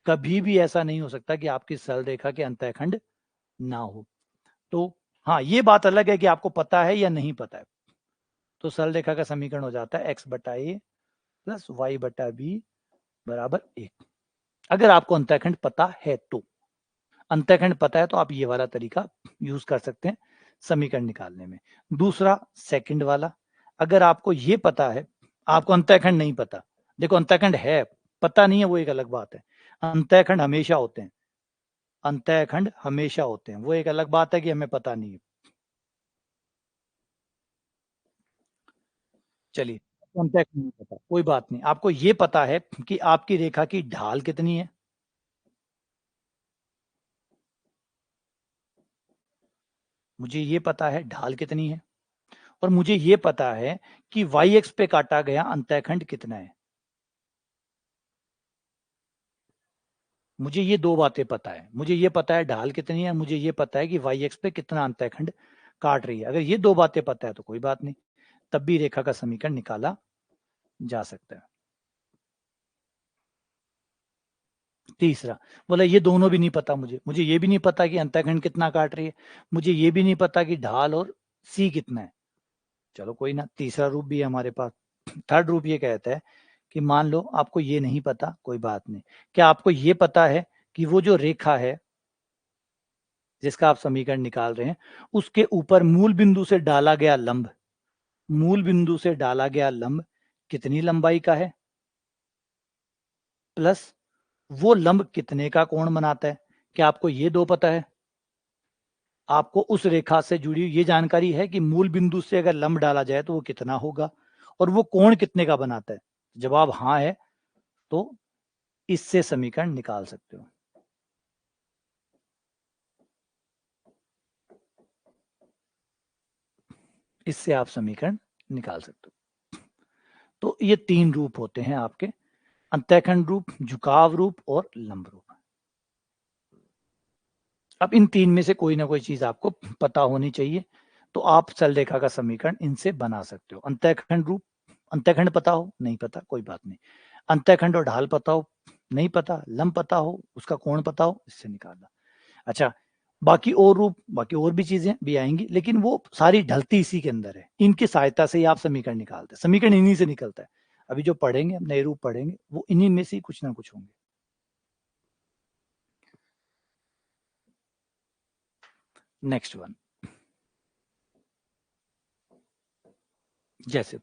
कभी भी ऐसा नहीं हो सकता कि आपकी सरल रेखा के अंतःखंड ना हो। तो हाँ, ये बात अलग है कि आपको पता है या नहीं पता है। तो सरल रेखा का समीकरण हो जाता है x बटा ए प्लस वाई बटा बी बराबर 1, अगर आपको अंतःखंड पता है तो। अंतःखंड पता है तो आप ये वाला तरीका यूज कर सकते हैं समीकरण निकालने में। दूसरा, सेकंड वाला, अगर आपको ये पता है, आपको अंतःखंड नहीं पता, देखो अंतःखंड है, पता नहीं है वो एक अलग बात है, अंतःखंड हमेशा होते हैं, अंतःखंड हमेशा होते हैं, वो एक अलग बात है कि हमें पता नहीं है। चलिए, अंतःखंड नहीं पता कोई बात नहीं, आपको ये पता है कि आपकी रेखा की ढाल कितनी है, मुझे ये पता है ढाल कितनी है, और मुझे ये पता है कि वाई एक्स पे काटा गया अंतःखंड कितना है। मुझे ये दो बातें पता है, मुझे ये पता है ढाल कितनी है, मुझे ये पता है कि वाई एक्स पे कितना अंतःखंड काट रही है। अगर ये दो बातें पता है तो कोई बात नहीं, तब भी रेखा का समीकरण निकाला जा सकता है। तीसरा, बोला ये दोनों भी नहीं पता, मुझे ये भी नहीं पता कि अंतःखंड कितना काट रही है, मुझे ये भी नहीं पता कि ढाल और सी कितना है। चलो कोई ना, तीसरा रूप भी है हमारे पास। थर्ड रूप ये कहता है कि मान लो आपको ये नहीं पता, कोई बात नहीं, क्या आपको ये पता है कि वो जो रेखा है जिसका आप समीकरण निकाल रहे हैं, उसके ऊपर मूल बिंदु से डाला गया लंब, मूल बिंदु से डाला गया लंब कितनी लंबाई का है, प्लस वो लंब कितने का कोण बनाता है। क्या आपको ये दो पता है? आपको उस रेखा से जुड़ी ये जानकारी है कि मूल बिंदु से अगर लंब डाला जाए तो वो कितना होगा, और वो कोण कितने का बनाता है। जवाब हाँ है तो इससे समीकरण निकाल सकते हो। इससे आप समीकरण निकाल सकते हो। तो ये तीन रूप होते हैं आपके, अंतःखंड रूप, झुकाव रूप और लंब रूप। अब इन तीन में से कोई ना कोई चीज आपको पता होनी चाहिए, तो आप सरल रेखा का समीकरण इनसे बना सकते हो। अंतःखंड रूप, अंतःखंड पता हो, नहीं पता कोई बात नहीं, अंतःखंड और ढाल पता हो, नहीं पता, लंब पता हो, उसका कोण पता हो, इससे निकालना। अच्छा, बाकी और रूप, बाकी और भी चीजें भी आएंगी, लेकिन वो सारी ढलती इसी के अंदर है, इनकी सहायता से ही आप समीकरण निकालते हैं, समीकरण इन्हीं से निकलता है। अभी जो पढ़ेंगे, नए रूप पढ़ेंगे, वो इन्हीं में से कुछ ना कुछ होंगे। नेक्स्ट वन, जैसे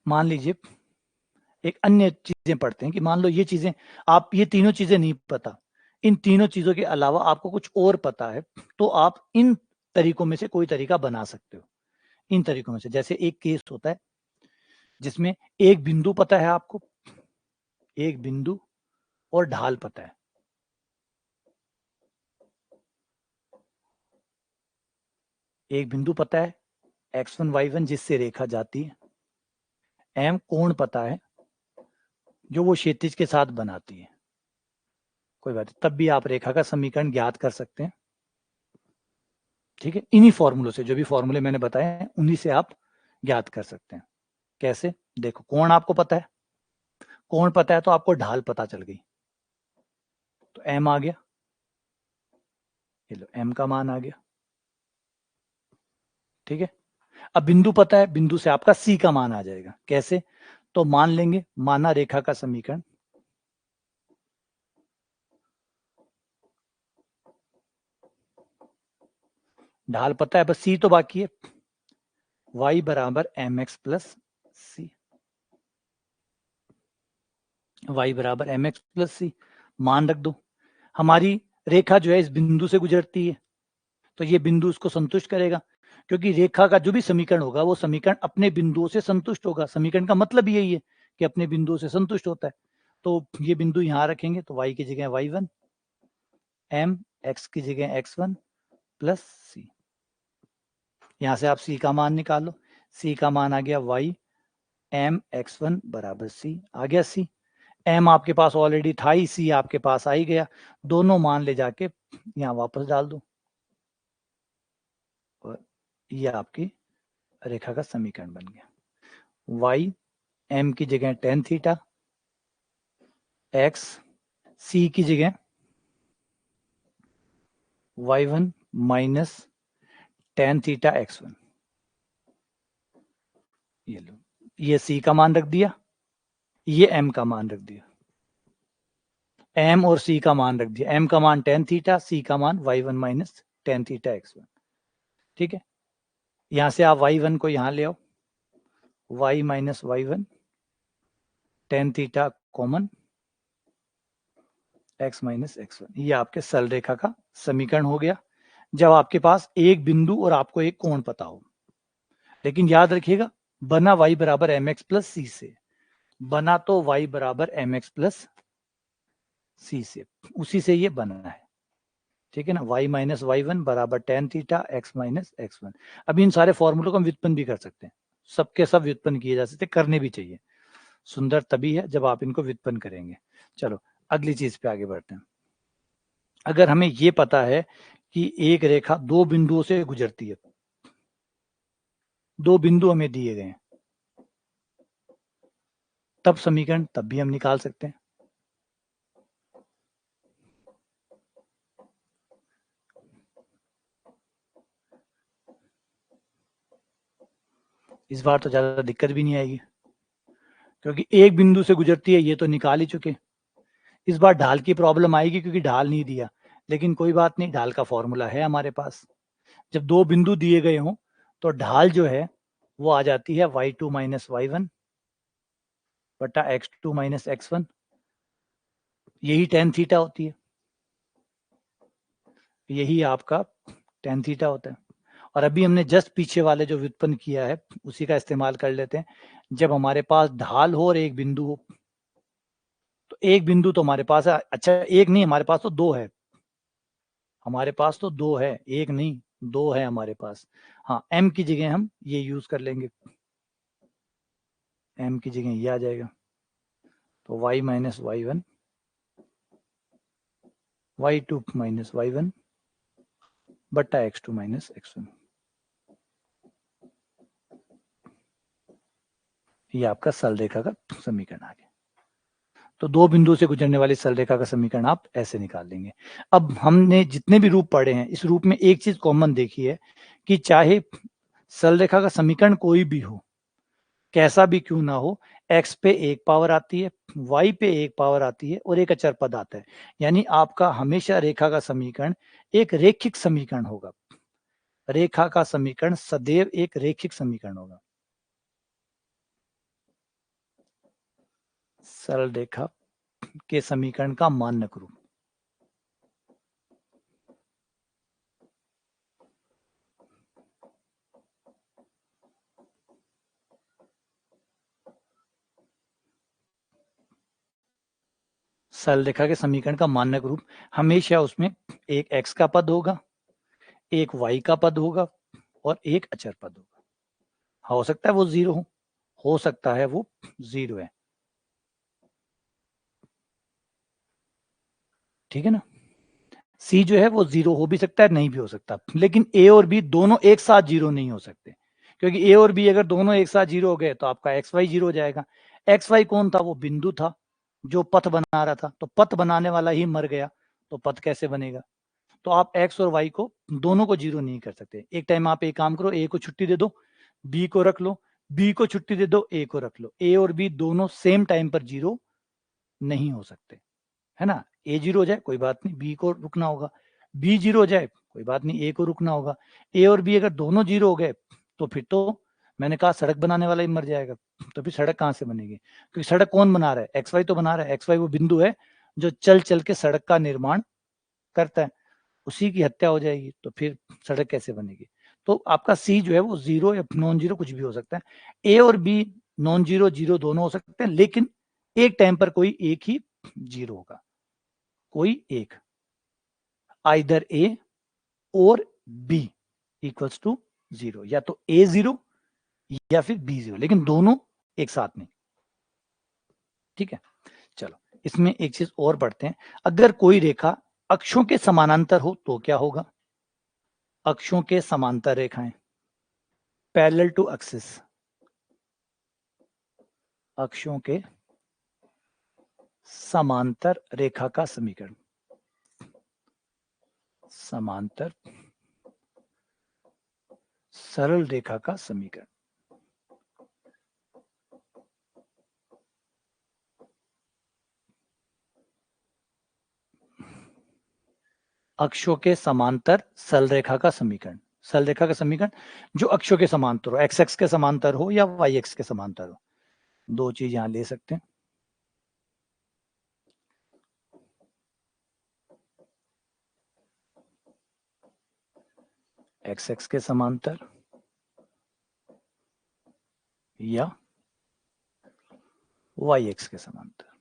मान लीजिए एक अन्य चीजें पढ़ते हैं कि मान लो ये चीजें, आप ये तीनों चीजें नहीं पता, इन तीनों चीजों के अलावा आपको कुछ और पता है तो आप इन तरीकों में से कोई तरीका बना सकते हो। इन तरीकों में से जैसे एक केस होता है जिसमें एक बिंदु पता है आपको, एक बिंदु और ढाल पता है। एक बिंदु पता है x1 y1 जिससे रेखा जाती है, m कोण पता है जो वो क्षैतिज के साथ बनाती है। कोई बात नहीं, तब भी आप रेखा का समीकरण ज्ञात कर सकते हैं। ठीक है, इन्हीं फॉर्मूलों से, जो भी फॉर्मूले मैंने बताए हैं उन्हीं से आप ज्ञात कर सकते हैं। कैसे? देखो, कोण आपको पता है, कोण पता है तो आपको ढाल पता चल गई, तो m आ गया। ये लो, m का मान आ गया। ठीक है, अब बिंदु पता है, बिंदु से आपका c का मान आ जाएगा। कैसे? तो मान लेंगे, माना रेखा का समीकरण, ढाल पता है, बस c तो बाकी है, y बराबर mx प्लस सी, y बराबर mx प्लस सी, मान रख दो। हमारी रेखा जो है इस बिंदु से गुजरती है, तो ये बिंदु उसको संतुष्ट करेगा, क्योंकि रेखा का जो भी समीकरण होगा वो समीकरण अपने बिंदुओं से संतुष्ट होगा। समीकरण का मतलब यही है कि अपने बिंदुओं से संतुष्ट होता है। तो ये बिंदु यहां रखेंगे तो y की जगह y1, m x की जगह x1 प्लस सी। यहां से आप c का मान निकालो, c का मान आ गया y m x1 बराबर c, आ गया c। m आपके पास ऑलरेडी था ही, c आपके पास आ ही गया, दोनों मान ले जाके यहाँ वापस डाल दो और ये आपकी रेखा का समीकरण बन गया। y m की जगह tan थीटा, x c की जगह y1 minus tan theta x1। ये लो, ये c का मान रख दिया, ये m का मान रख दिया, m और c का मान रख दिया। m का मान tan थीटा, c का मान y1 minus tan theta x1। ठीक है, यहां से आप y1 को यहां ले आओ, y minus y1 tan theta common, x minus x1, ये आपके सरल रेखा का समीकरण हो गया जब आपके पास एक बिंदु और आपको एक कोण पता हो। लेकिन याद रखिएगा, बना y बराबर एम एक्स प्लस सी से, बना तो y बराबर एम एक्स प्लस सी से, उसी से ये बना है। ठीक है ना, y माइनस y1 बराबर tan theta x minus x1। अब इन सारे फॉर्मूलों को हम व्युत्पन्न भी कर सकते हैं, सबके सब व्युत्पन्न किए जा सकते, करने भी चाहिए। सुंदर तभी है जब आप इनको व्युत्पन्न करेंगे। चलो अगली चीज पे आगे बढ़ते हैं। अगर हमें ये पता है कि एक रेखा दो बिंदुओं से गुजरती है, दो बिंदु हमें दिए गए हैं, तब समीकरण तब भी हम निकाल सकते हैं। इस बार तो ज्यादा दिक्कत भी नहीं आएगी, क्योंकि एक बिंदु से गुजरती है ये तो निकाल ही चुके। इस बार ढाल की प्रॉब्लम आएगी क्योंकि ढाल नहीं दिया, लेकिन कोई बात नहीं, ढाल का फॉर्मूला है हमारे पास। जब दो बिंदु दिए गए हों तो ढाल जो है वो आ जाती है y2 माइनस y1 बटा x2 माइनस x1, यही tan थीटा होती है, यही आपका tan थीटा होता है। और अभी हमने जस्ट पीछे वाले जो व्युत्पन्न किया है उसी का इस्तेमाल कर लेते हैं। जब हमारे पास ढाल हो और एक बिंदु हो, तो एक बिंदु तो हमारे पास है, अच्छा एक नहीं, हमारे पास तो दो है, हमारे पास तो दो है, एक नहीं दो है हमारे पास। हाँ, m की जगह हम ये यूज कर लेंगे, m की जगह ये आ जाएगा, तो y minus y1 y2 minus y1 बट्टा x2 माइनस x1, ये आपका सरल रेखा का समीकरण आ गया। तो दो बिंदु से गुजरने वाली सरल रेखा का समीकरण आप ऐसे निकाल लेंगे। अब हमने जितने भी रूप पढ़े हैं, इस रूप में एक चीज कॉमन देखी है कि चाहे सरल रेखा का समीकरण कोई भी हो, कैसा भी क्यों ना हो, x पे एक पावर आती है, y पे एक पावर आती है और एक अचर पद आता है। यानी आपका हमेशा रेखा का समीकरण एक रेखिक समीकरण होगा। रेखा का समीकरण सदैव एक रेखिक समीकरण होगा। सरल रेखा के समीकरण का मानक रूप, सरल रेखा के समीकरण का मानक रूप हमेशा उसमें एक x का पद होगा, एक y का पद होगा और एक अचर पद होगा। हो सकता है वो 0 हो सकता है वो 0 है, ठीक है ना। सी जो है वो 0 हो भी सकता है, नहीं भी हो सकता, लेकिन ए और बी दोनों एक साथ 0 नहीं हो सकते, क्योंकि ए और बी अगर दोनों एक साथ 0 हो गए तो आपका एक्स वाई 0 हो जाएगा। एक्स वाई कौन था? वो बिंदु था जो पथ बना रहा था, तो पथ बनाने वाला ही मर गया, तो पथ कैसे बनेगा? तो आप एक्स और वाई को दोनों को 0 नहीं कर सकते। एक टाइम आप एक काम करो, ए को छुट्टी दे दो, बी को रख लो, बी को छुट्टी दे दो, ए को रख लो। ए और बी दोनों सेम टाइम पर 0 नहीं हो सकते, है ना। ए 0 हो जाए कोई बात नहीं, बी को रुकना होगा, बी 0 हो जाए कोई बात नहीं, ए को रुकना होगा। ए और बी अगर दोनों 0 हो गए तो फिर तो मैंने कहा सड़क बनाने वाला ही मर जाएगा, तो फिर सड़क कहाँ से बनेगी? क्योंकि सड़क कौन बना रहा है? एक्स वाई तो बना रहा है। एक्स वाई वो बिंदु है जो चल चल के सड़क का निर्माण करता है, उसी की हत्या हो जाएगी तो फिर सड़क कैसे बनेगी? तो आपका सी जो है वो 0 या नॉन 0 कुछ भी हो सकता है। ए और बी नॉन 0 0 दोनों हो सकते हैं, लेकिन एक टाइम पर कोई एक ही 0 होगा, कोई एक, आइदर ए और बी इक्वल्स टू 0, या तो ए 0 या फिर बी 0, लेकिन दोनों एक साथ नहीं, ठीक है। चलो इसमें एक चीज और पढ़ते हैं। अगर कोई रेखा अक्षों के समानांतर हो तो क्या होगा? अक्षों के समांतर रेखाएं, पैरेलल टू एक्सिस, अक्षों के समांतर रेखा का समीकरण, समांतर सरल रेखा का समीकरण। अक्षों के समांतर सरल रेखा का समीकरण, सरल रेखा का समीकरण जो अक्षों के समांतर हो, एक्स एक्स के समांतर हो या वाई एक्स के समांतर हो, दो चीज यहां ले सकते हैं। एक्स एक्स के समांतर या वाई एक्स के समांतर।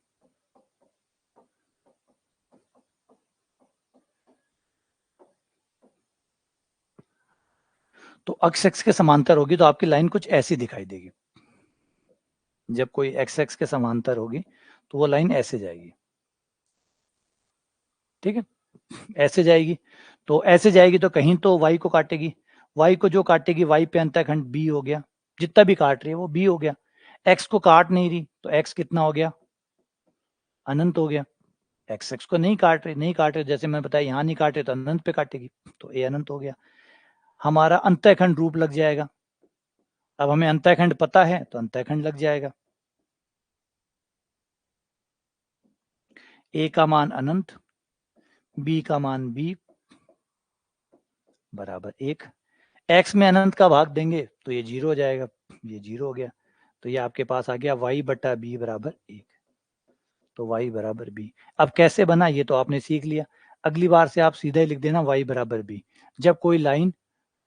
तो एक्स एक्स के समांतर होगी तो आपकी लाइन कुछ ऐसी दिखाई देगी। जब कोई एक्स एक्स के समांतर होगी तो वो लाइन ऐसे जाएगी, ठीक है, ऐसे जाएगी। तो ऐसे जाएगी तो कहीं तो वाई को काटेगी, वाई को जो काटेगी वाई पे अंतःखंड बी हो गया, जितना भी काट रही है वो बी हो गया। एक्स को काट नहीं रही तो एक्स कितना हो गया? अनंत हो गया। एक्स एक्स को नहीं काट रहे, नहीं काट रहे, जैसे मैंने बताया यहाँ नहीं काटे तो अनंत पे काटेगी, तो ए अनंत हो गया। हमारा अंतःखंड रूप लग जाएगा। अब हमें अंतःखंड पता है तो अंतःखंड लग जाएगा। ए का मान अनंत, बी का मान बी बराबर 1। एक्स में अनंत का भाग देंगे तो ये 0 हो जाएगा, ये 0 हो गया, तो ये आपके पास आ गया y बटा बी बराबर 1। तो y बराबर बी। अब कैसे बना ये तो आपने सीख लिया, अगली बार से आप सीधा ही लिख देना y बराबर बी। जब कोई लाइन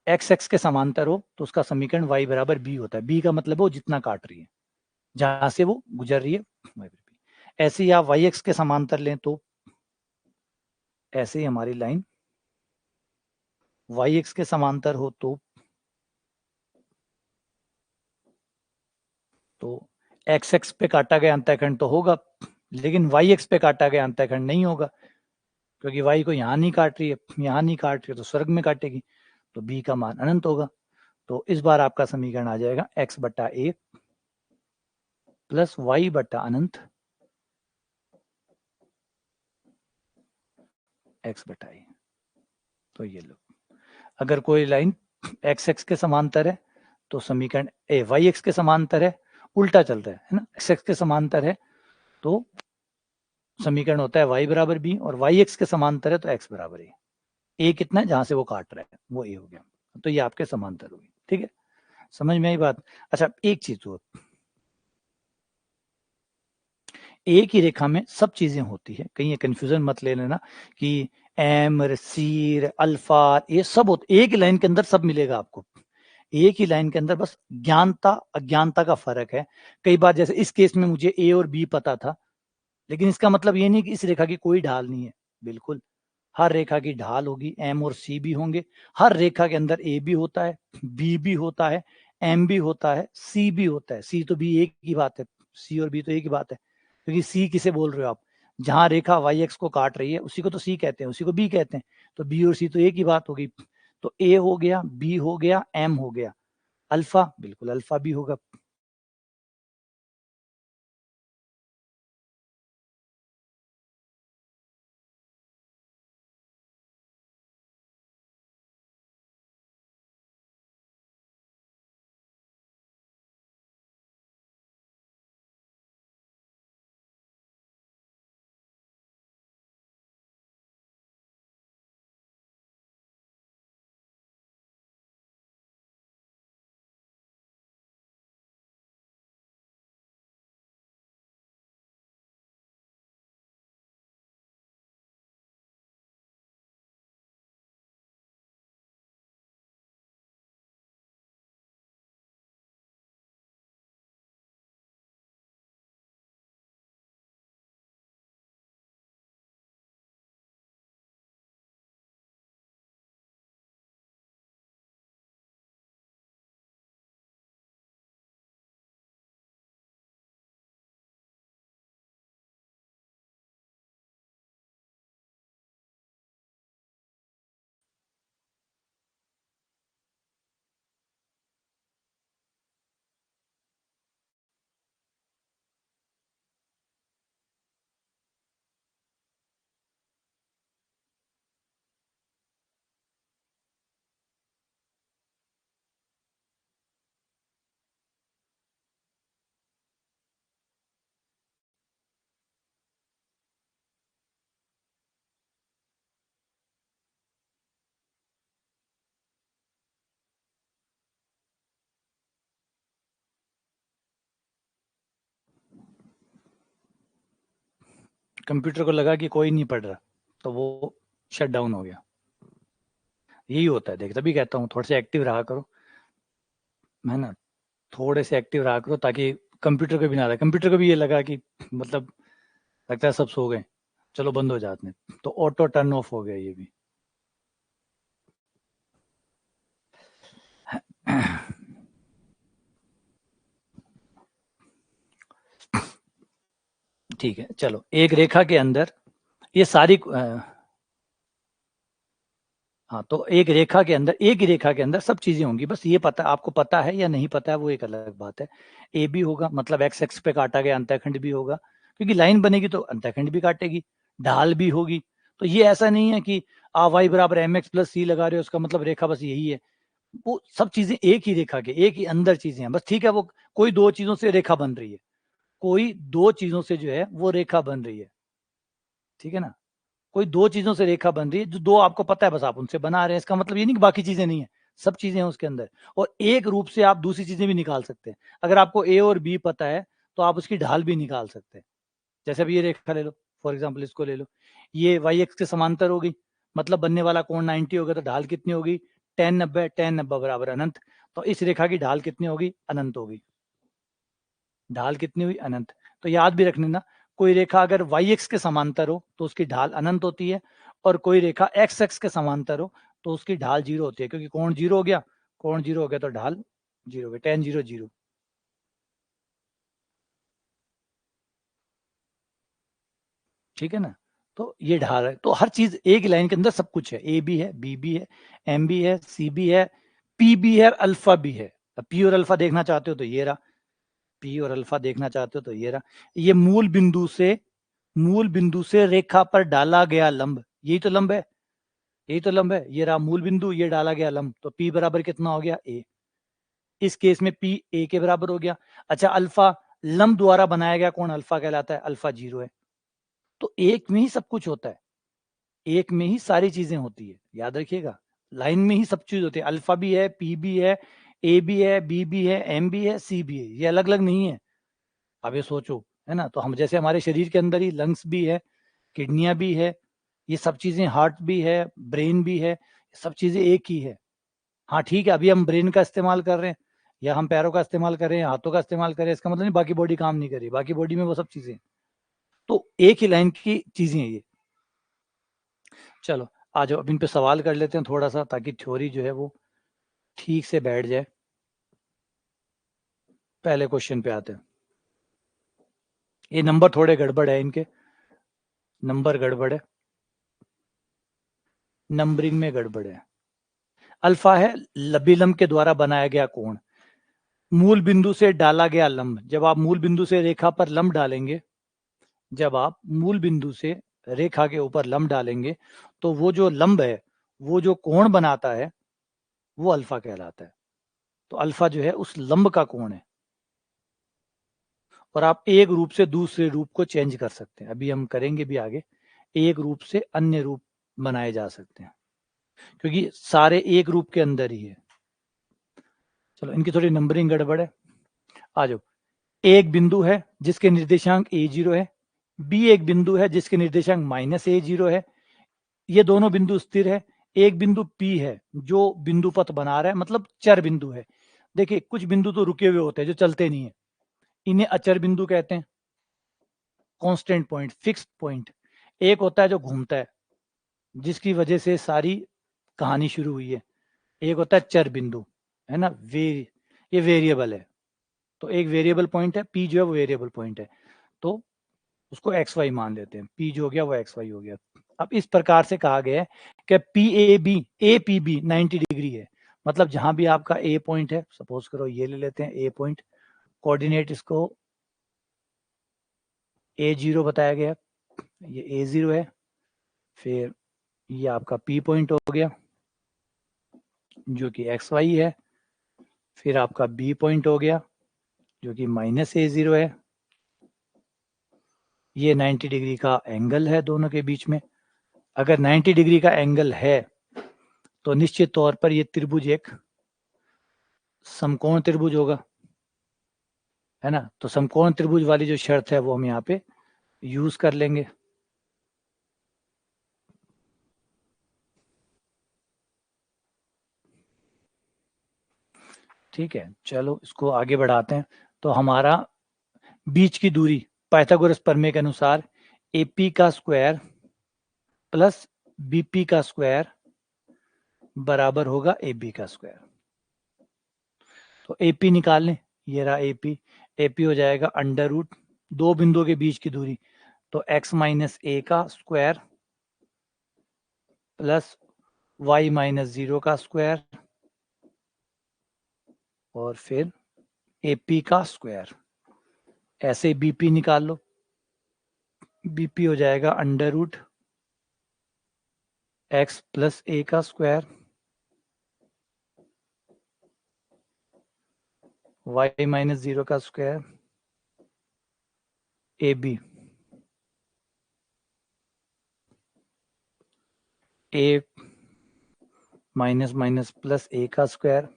एक्स एक्स के समांतर हो तो उसका समीकरण y बराबर बी होता है। बी का मतलब वो जितना काट रही है, जहां से वो गुजर रही है y बी। ऐसे ही आप वाई एक्स के समांतर लें तो ऐसे ही हमारी लाइन वाई एक्स के समांतर हो तो एक्स एक्स पे काटा गया अंतःखंड तो होगा, लेकिन वाई एक्स पे काटा गया अंतःखंड नहीं होगा, क्योंकि वाई को यहाँ नहीं काट रही है, यहाँ नहीं काट रही है तो स्वर्ग में काटेगी, तो बी का मान अनंत होगा। तो इस बार आपका समीकरण आ जाएगा एक्स बटा 1 प्लस वाई बटा अनंत एक्स बटा ए। तो ये लो, अगर कोई लाइन एक्स एक्स के समांतर है तो समीकरण ए वाई एक्स के समांतर है, उल्टा चल रहा है ना, एक्स एक्स के समांतर है तो समीकरण होता है y बराबर बी, और वाई एक्स के समांतर है तो x बराबर ए कितना है जहां से वो काट रहा है वो ए हो गया, तो ये आपके समांतर होगी, ठीक है, समझ में आई बात। अच्छा एक चीज और, एक ही रेखा में सब चीजें होती है, कहीं ये कंफ्यूजन मत ले लेना कि एम सी अल्फा ये सब होते, एक ही लाइन के अंदर सब मिलेगा आपको, एक ही लाइन के अंदर, बस ज्ञानता अज्ञानता का फर्क है। कई बार जैसे इस केस में मुझे ए और बी पता था लेकिन इसका मतलब ये नहीं कि इस रेखा की कोई ढाल नहीं है, बिल्कुल हर रेखा की ढाल होगी, एम और सी भी होंगे। हर रेखा के अंदर ए भी होता है, बी भी होता है, एम भी होता है, सी भी होता है। सी तो बी एक ही बात है, सी और बी तो एक ही बात है, क्योंकि सी किसे बोल रहे हो आप, जहां रेखा वाई एक्स को काट रही है उसी को तो सी कहते हैं, उसी को बी कहते हैं। तो बी और सी तो एक ही बात होगी। तो ए हो गया, बी हो गया, एम हो गया, अल्फा बिल्कुल अल्फा भी होगा। कंप्यूटर को लगा कि कोई नहीं पढ़ रहा, तो वो शट डाउन हो गया। यही होता है, देख तभी कहता हूँ थोड़ा सा एक्टिव रहा करो, है ना, थोड़े से एक्टिव रहा करो, ताकि कंप्यूटर को भी ना रहे, कंप्यूटर को भी ये लगा कि मतलब लगता है सब सो गए, चलो बंद हो जाते हैं, तो ऑटो टर्न ऑफ हो गया ये भी। ठीक है, चलो एक रेखा के अंदर ये सारी हाँ, तो एक रेखा के अंदर, एक ही रेखा के अंदर सब चीजें होंगी, बस ये पता आपको पता है या नहीं पता है वो एक अलग बात है। ए भी होगा, मतलब एक्स एक्स पे काटा गया अंतःखंड भी होगा, क्योंकि लाइन बनेगी तो अंतःखंड भी काटेगी, ढाल भी होगी। तो ये ऐसा नहीं है कि आ वाई बराबर एम एक्स प्लस सी लगा रहे हो उसका मतलब रेखा बस यही है। वो सब चीजें एक ही रेखा के, एक ही अंदर चीजें हैं, बस ठीक है, वो कोई दो चीजों से रेखा बन रही है, कोई दो चीजों से जो है वो रेखा बन रही है, ठीक है ना। कोई दो चीजों से रेखा बन रही है, जो दो आपको पता है, बस आप उनसे बना रहे हैं, इसका मतलब ये नहीं कि बाकी चीजें नहीं है, सब चीजें हैं उसके अंदर। और एक रूप से आप दूसरी चीजें भी निकाल सकते हैं, अगर आपको ए और बी पता है तो आप उसकी ढाल भी निकाल सकते हैं। जैसे अभी ये रेखा ले लो, फॉर एग्जाम्पल इसको ले लो, ये वाई एक्स के समांतर होगी, मतलब बनने वाला कोण 90 होगा, तो ढाल कितनी होगी, tan 90 बराबर अनंत। तो इस रेखा की ढाल कितनी होगी, अनंत होगी, ढाल कितनी हुई, अनंत। तो याद भी रखने ना, कोई रेखा अगर वाई एक्स के समांतर हो तो उसकी ढाल अनंत होती है, और कोई रेखा एक्स एक्स के समांतर हो तो उसकी ढाल 0 होती है, क्योंकि कोण 0 हो गया, कोण 0 हो गया तो ढाल 0 हो गया, tan 0 0। ठीक है ना। तो ये ढाल है, तो हर चीज एक ही लाइन के अंदर सब कुछ है, ए भी है, बी भी है, एम भी है, सी भी है, पी भी है, अल्फा भी है। अब पी और अल्फा देखना चाहते हो तो ये रहा, पी और अल्फा देखना चाहते हो तो ये रहा। ये मूल बिंदु से रेखा पर डाला गया लंब, यही तो लंब है, यही तो लंब है, ये रहा मूल बिंदु, ये डाला गया लंब, तो पी बराबर कितना हो गया, ए। इस केस में पी ए के बराबर हो गया। अच्छा, अल्फा लंब द्वारा बनाया गया कोण अल्फा कहलाता है, अल्फा 0 है। तो एक में ही सब कुछ होता है, एक में ही सारी चीजें होती है, याद रखिएगा, लाइन में ही सब चीज होती है, अल्फा भी है, पी भी है, ए भी है, बी भी है, एम भी है, सी भी है, ये अलग अलग नहीं है। अब ये सोचो, है ना, तो हम जैसे हमारे शरीर के अंदर ही लंग्स भी है, किडनियां भी है, ये सब चीजें, हार्ट भी है, ब्रेन भी है, सब चीजें एक ही है। हाँ ठीक है, अभी हम ब्रेन का इस्तेमाल कर रहे हैं, या हम पैरों का इस्तेमाल कर रहे हैं, हाथों का इस्तेमाल कर रहे हैं, इसका मतलब नहीं बाकी बॉडी काम नहीं कर रही, बाकी बॉडी में वो सब चीजें। तो एक ही लाइन की चीजें हैं ये। चलो आ जाओ, अब इन पे सवाल कर लेते हैं थोड़ा सा, ताकि थ्योरी जो है वो ठीक से बैठ जाए। पहले क्वेश्चन पे आते हैं। ये नंबर थोड़े गड़बड़ है, इनके नंबर गड़बड़ है, नंबरिंग में गड़बड़ है। अल्फा है लंब के द्वारा बनाया गया कोण, मूल बिंदु से डाला गया लंब। जब आप मूल बिंदु से रेखा पर लंब डालेंगे, जब आप मूल बिंदु से रेखा के ऊपर लंब डालेंगे, तो वो जो लंब है, वो जो कोण बनाता है, वो अल्फा कहलाता है। तो अल्फा जो है उस लंब का कोण है। और आप एक रूप से दूसरे रूप को चेंज कर सकते हैं, अभी हम करेंगे भी आगे। एक रूप से अन्य रूप बनाए जा सकते हैं, क्योंकि सारे एक रूप के अंदर ही है। चलो, इनकी थोड़ी नंबरिंग गड़बड़ है। आ जाओ। एक बिंदु है जिसके निर्देशांक a0 है, बी एक बिंदु है जिसके निर्देशांक -a0 है। ये दोनों बिंदु स्थिर है। एक बिंदु P है जो बिंदु पथ बना रहा है, मतलब चर बिंदु है। देखिए, कुछ बिंदु तो रुके हुए होते हैं जो चलते नहीं है, इन्हें अचर बिंदु कहते हैं। Constant point, fixed point. एक होता है जो घूमता है, जिसकी वजह से सारी कहानी शुरू हुई है। एक होता है चर बिंदु, है ना, ये वेरिएबल है। तो एक वेरिएबल पॉइंट है, P जो है वो वेरिएबल पॉइंट है, तो उसको XY मान लेते हैं। P जो हो गया वो XY हो गया। अब इस प्रकार से कहा गया है कि APB 90 डिग्री है। मतलब जहां भी आपका A पॉइंट है, सपोज करो ये ले लेते हैं A पॉइंट, कोऑर्डिनेट इसको A0 बताया गया, ये A0 है। फिर ये आपका P पॉइंट हो गया जो कि XY है। फिर आपका B पॉइंट हो गया जो कि -A0 है। ये 90 डिग्री का एंगल है दोनों के बीच में। अगर 90 डिग्री का एंगल है तो निश्चित तौर पर ये त्रिभुज एक समकोण त्रिभुज होगा, है ना। तो समकोण त्रिभुज वाली जो शर्त है वो हम यहाँ पे यूज कर लेंगे। ठीक है, चलो इसको आगे बढ़ाते हैं। तो हमारा बीच की दूरी पाइथागोरस प्रमेय के अनुसार AP का स्क्वायर प्लस BP का स्क्वायर बराबर होगा AB का स्क्वायर। तो AP निकाल लें, ये रहा AP हो जाएगा अंडर रूट दो बिंदुओं के बीच की दूरी, तो x माइनस a का स्क्वायर प्लस y माइनस 0 का स्क्वायर और फिर AP का स्क्वायर। ऐसे BP निकाल लो, BP हो जाएगा under root x plus a का स्क्वायर y माइनस 0 का square AB। a minus minus plus a का स्क्वायर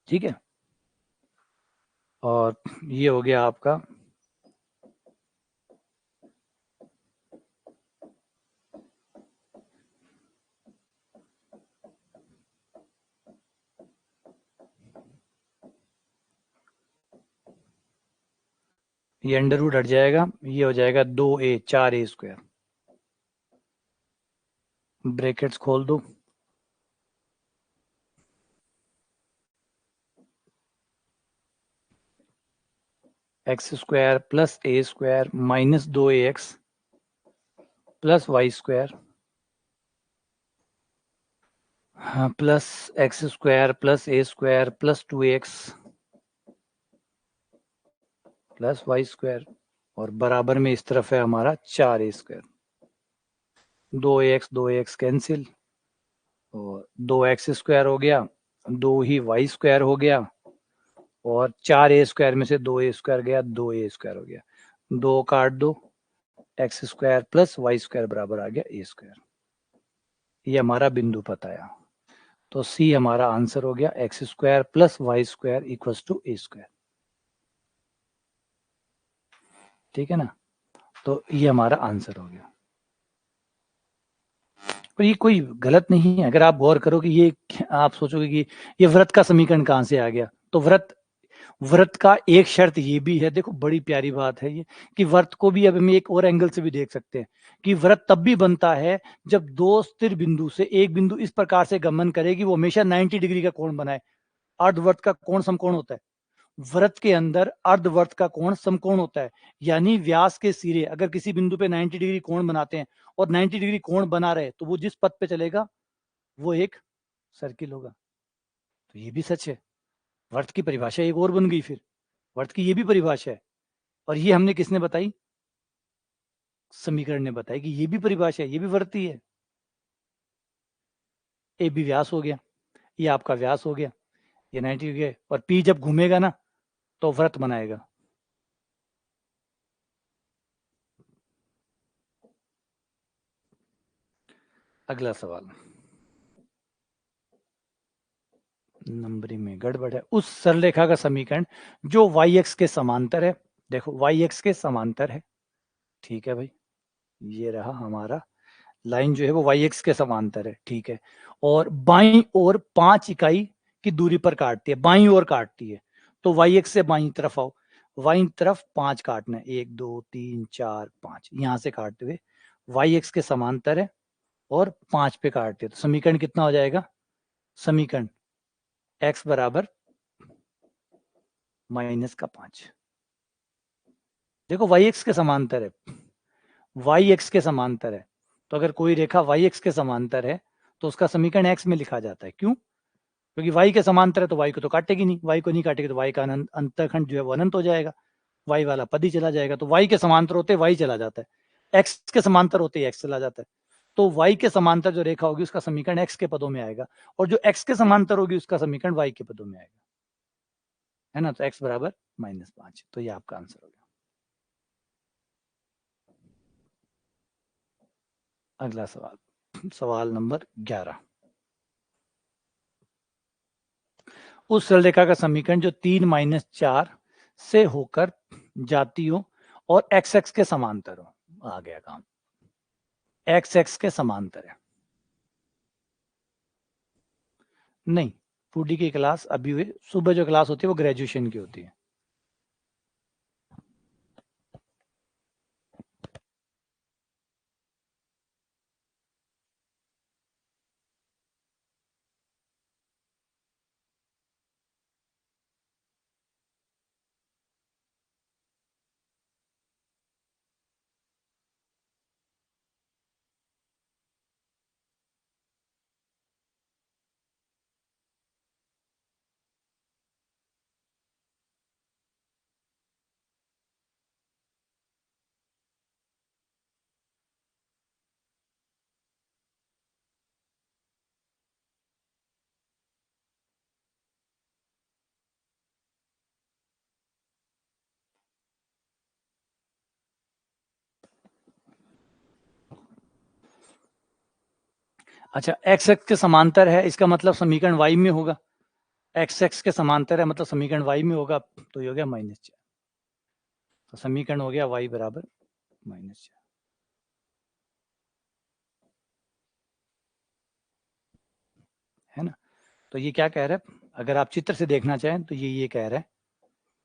ठीक है। और ये हो गया आपका ये अंडर रूट हट जाएगा, ये हो जाएगा 2a 4a स्क्वायर। ब्रैकेट्स खोल दो, x square plus a square minus 2ax plus y square, हाँ, plus x square plus a square plus 2x plus y square, और बराबर में इस तरफ है हमारा 4a स्क्वायर। 2ax कैंसिल, और 2x स्क्वायर हो गया, 2 ही y स्क्वायर हो गया, और 4a स्क्वायर में से 2a स्क्वायर गया, 2a स्क्वायर हो गया। 2 काट दो, x square plus y square बराबर आ गया a स्क्वायर। ये हमारा बिंदु पता आया। तो C हमारा आंसर हो गया x square plus y square equal to a square. ठीक है ना, तो ये हमारा आंसर हो गया। पर ये कोई गलत नहीं है। अगर आप गौर करो कि ये, आप सोचोगे कि ये व्रत का समीकरण कहाँ से आ गया, तो व्रत का एक शर्त ये भी है, देखो बड़ी प्यारी बात है ये, कि व्रत को भी अब हम एक और एंगल से भी देख सकते हैं कि व्रत तब भी बनता है जब दो स्थिर बिंदु से एक बिंदु इस प्रकार से गमन करे कि वो हमेशा 90 डिग्री का कोण बनाए। अर्धव्रत का कोण समकोण होता है, व्रत के अंदर अर्धव्रत का कोण समकोण होता है, यानी व्यास के सिरे अगर किसी बिंदु पे 90 डिग्री कोण बनाते हैं और 90 डिग्री कोण बना रहे, तो वो जिस पथ पे चलेगा वो एक सर्किल होगा। तो ये भी सच है। वर्त की परिभाषा एक और बन गई, फिर वर्त की ये भी परिभाषा है, और ये हमने किसने बताई, समीकरण ने बताई कि ये भी परिभाषा है, ये भी वर्त ही है। ए भी व्यास हो गया, ये आपका व्यास हो गया, ये 90 हो गया, और पी जब घूमेगा ना तो व्रत बनाएगा। अगला सवाल, नंबरिंग में गड़बड़ है। उस सरलरेखा का समीकरण जो वाई एक्स के समांतर है, देखो वाई एक्स के समांतर है, ठीक है भाई, ये रहा हमारा लाइन जो है वो वाई एक्स के समांतर है, ठीक है, और बाईं ओर 5 इकाई की दूरी पर काटती है, बाईं ओर काटती है, तो वाई एक्स से बाईं तरफ आओ, बाईं तरफ 5 काटना है, 1 2 3 4 5, यहां से काटते हुए वाई एक्स के समांतर है और 5 पे काटते हैं, तो समीकरण कितना हो जाएगा, समीकरण x बराबर -5। देखो वाई एक्स के समांतर है, वाई एक्स के समांतर है, तो अगर कोई रेखा वाई एक्स के समांतर है तो उसका समीकरण x में लिखा जाता है। क्यों? क्योंकि y के समांतर है तो y को तो काटेगी नहीं, y को नहीं काटेगी तो y का अंतखंड जो है वो अनंत हो जाएगा, y वाला पद ही चला जाएगा, तो y के समांतर होते y चला जाता है, x के समांतर होते x चला जाता है, तो y के समांतर जो रेखा होगी उसका समीकरण x के पदों में आएगा, और जो x के समांतर होगी उसका समीकरण y के पदों में आएगा, है ना, तो x बराबर -5, तो ये आपका आंसर हो गया। अगला सवाल, सवाल नंबर 11, उस सरलरेखा का समीकरण जो 3-4 से होकर जाती हो और एक्स एक्स के समांतर हो, आ गया काम, एक्स एक्स के समांतर है, नहीं 2D की क्लास अभी हुई, सुबह जो क्लास होती है वो ग्रेजुएशन की होती है। अच्छा, एक्स एक्स के समांतर है, इसका मतलब समीकरण y में होगा, एक्स एक्स के समांतर है मतलब समीकरण y में होगा, तो ये हो गया -4, तो समीकरण हो गया y बराबर -4, है ना। तो ये क्या कह रहा है, अगर आप चित्र से देखना चाहें तो ये कह रहा है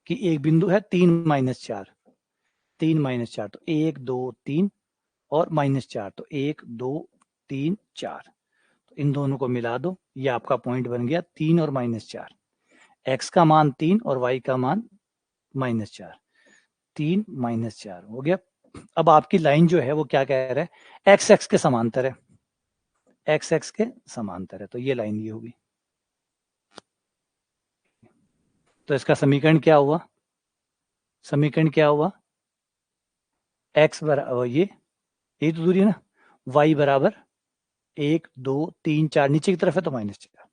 कि एक बिंदु है 3-4, 3-4, तो 1 2 3 और -4, तो 1 2 3 4, तो इन दोनों को मिला दो, ये आपका पॉइंट बन गया 3 और -4, x का मान 3 और y का मान -4, 3 -4 हो गया। अब आपकी लाइन जो है वो क्या कह रहा है, एक्स एक्स के समांतर है, एक्स एक्स के समांतर है, तो ये लाइन ये होगी, तो इसका समीकरण क्या हुआ, समीकरण क्या हुआ, एक्स बराबर ये तो दूरी है ना, y बराबर 1 2 3 4, नीचे की तरफ है तो -4,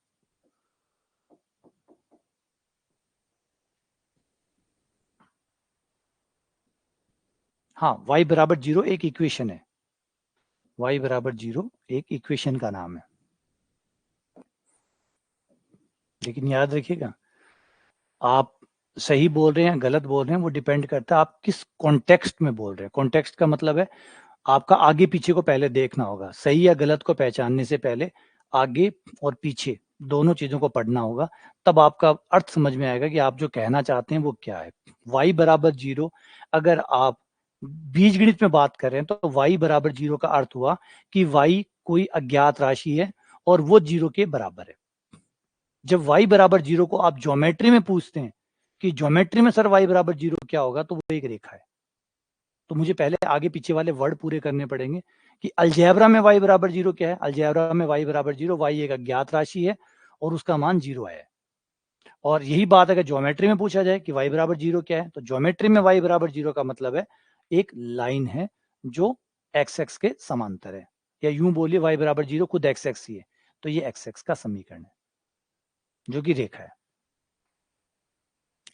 हाँ y बराबर 0 एक इक्वेशन है, y बराबर 0 एक इक्वेशन का नाम है, लेकिन याद रखिएगा आप सही बोल रहे हैं गलत बोल रहे हैं वो डिपेंड करता है आप किस कॉन्टेक्स्ट में बोल रहे हैं। कॉन्टेक्स्ट का मतलब है आपका आगे पीछे को पहले देखना होगा, सही या गलत को पहचानने से पहले आगे और पीछे दोनों चीजों को पढ़ना होगा, तब आपका अर्थ समझ में आएगा कि आप जो कहना चाहते हैं वो क्या है। y बराबर 0, अगर आप बीजगणित में बात कर रहे हैं तो y बराबर 0 का अर्थ हुआ कि y कोई अज्ञात राशि है और वो 0 के बराबर है। जब y बराबर 0 को आप ज्योमेट्री में पूछते हैं कि ज्योमेट्री में सर y बराबर 0 क्या होगा, तो वो एक रेखा है। तो मुझे पहले आगे पीछे वाले वर्ड पूरे करने पड़ेंगे कि अलजेब्रा में y बराबर 0 क्या है। अलजेब्रा में y बराबर 0, y एक अज्ञात राशि है और उसका मान 0 है। और यही बात अगर ज्योमेट्री में पूछा जाए कि y बराबर 0 क्या है, तो ज्योमेट्री में y बराबर 0 का मतलब है एक लाइन है जो एक्स एक्स के समांतर है, या यूं बोलिए y बराबर 0 खुद एक्स एक्स ही है, तो ये एक्स एक्स का समीकरण है जो कि रेखा है।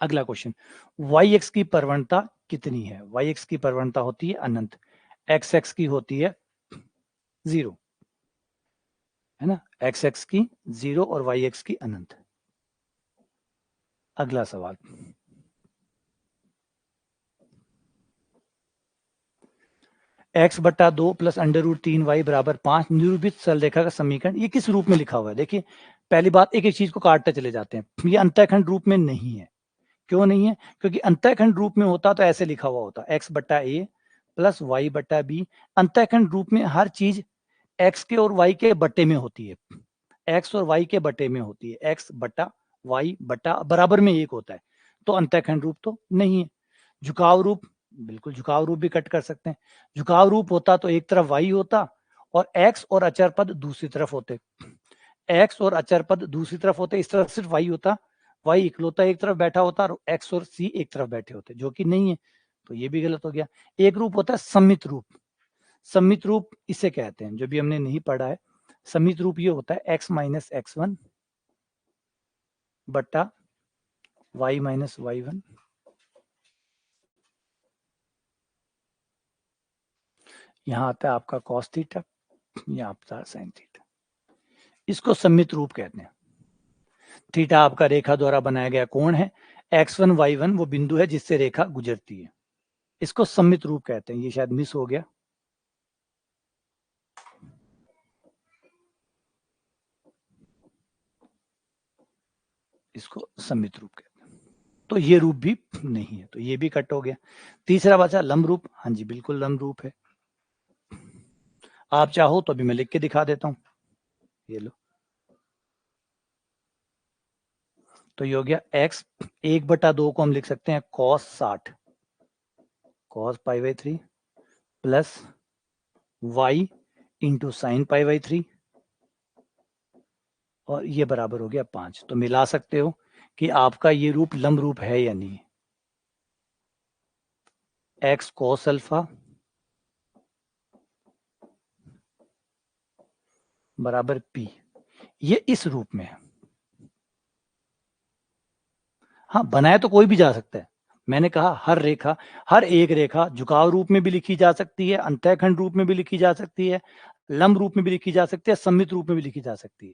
अगला क्वेश्चन, वाई एक्स की प्रवणता कितनी है। वाई एक्स की प्रवणता होती है अनंत, एक्स एक्स की होती है 0, है ना, एक्स एक्स की 0 और वाई एक्स की अनंत। अगला सवाल, एक्स बट्टा 2 प्लस अंडर रूट 3y बराबर 5 निरूपित सरल रेखा का समीकरण, ये किस रूप में लिखा हुआ है। देखिए पहली बात, एक एक चीज को काटते चले जाते हैं, ये अंतःखंड रूप में नहीं है। क्यों नहीं है, क्योंकि अंतःखंड रूप में होता तो ऐसे लिखा हुआ होता, एक्स बट्टा ए प्लस वाई बट्टा बी। अंतःखंड रूप में हर चीज एक्स के और वाई के बट्टे में होती है, एक्स और वाई के बट्टे में होती है, एक्स बट्टा वाई बट्टा बराबर में एक होता है, तो अंतःखंड रूप तो नहीं है। झुकाव रूप, बिल्कुल झुकाव रूप भी कट कर सकते हैं। झुकाव रूप होता तो एक तरफ वाई होता और एक्स और अचर पद दूसरी तरफ होते, एक्स और अचर पद दूसरी तरफ होते, इस तरफ सिर्फ वाई होता, वाई इकलौता एक तरफ बैठा होता और एक्स और सी एक तरफ बैठे होते, जो कि नहीं है, तो ये भी गलत हो गया। एक रूप होता है सम्मित रूप, सम्मित रूप इसे कहते हैं, जो भी हमने नहीं पढ़ा है। सम्मित रूप ये होता है एक्स माइनस एक्स वन बट्टा वाई माइनस वाई वन, यहाँ आता है आपका कॉस थीटा, यहाँ आता है साइन थीटा, इसको सम्मित रूप कहते हैं। थीटा आपका रेखा द्वारा बनाया गया कोण है, x1 y1 वो बिंदु है जिससे रेखा गुजरती है, इसको सम्मित रूप कहते हैं। ये शायद मिस हो गया, इसको सम्मित रूप कहते हैं। तो ये रूप भी नहीं है, तो ये भी कट हो गया। तीसरा बचा लंब रूप, हाँ जी बिल्कुल लंब रूप है। आप चाहो तो अभी मैं लिख के दिखा देता हूं, ये लो, तो ये हो गया x 1/2 को हम लिख सकते हैं cos 60 cos π/3 plus y into sine π/3 और ये बराबर हो गया 5। तो मिला सकते हो कि आपका ये रूप लंब रूप है या नहीं। x cos अल्फा बराबर p, ये इस रूप में है। हाँ बनाया तो कोई भी जा सकता है, मैंने कहा हर रेखा, हर एक रेखा झुकाव रूप में भी लिखी जा सकती है, अंतःखंड रूप में भी लिखी जा सकती है, लंब रूप में भी लिखी जा सकती है, सम्मित रूप में भी लिखी जा सकती है।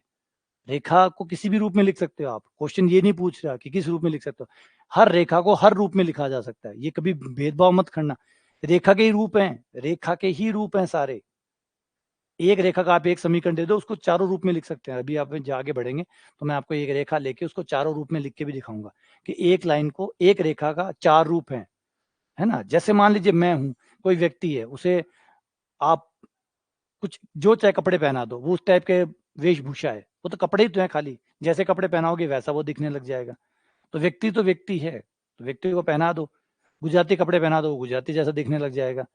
रेखा को किसी भी रूप में लिख सकते हो आप, क्वेश्चन ये नहीं पूछ रहा कि किस रूप में लिख सकते हो, हर रेखा को हर रूप में लिखा जा सकता है, ये कभी भेदभाव मत करना। रेखा के ही रूप हैं, रेखा के ही रूप हैं सारे। एक रेखा का आप एक समीकरण दे दो, उसको चारों रूप में लिख सकते हैं। अभी आप आगे बढ़ेंगे तो मैं आपको एक रेखा लेके उसको चारों रूप में लिख के भी दिखाऊंगा कि एक लाइन को, एक रेखा का 4 रूप है ना। जैसे मान लीजिए मैं हूं, कोई व्यक्ति है, उसे आप कुछ जो चाहे कपड़े पहना दो, वो उस टाइप के वेशभूषा है, वो तो कपड़े ही तो है खाली, जैसे कपड़े पहनाओगे वैसा वो दिखने लग जाएगा। तो व्यक्ति है, तो व्यक्ति को पहना दो, गुजराती कपड़े पहना दो, वो गुजराती जैसा दिखने लग जाएगा,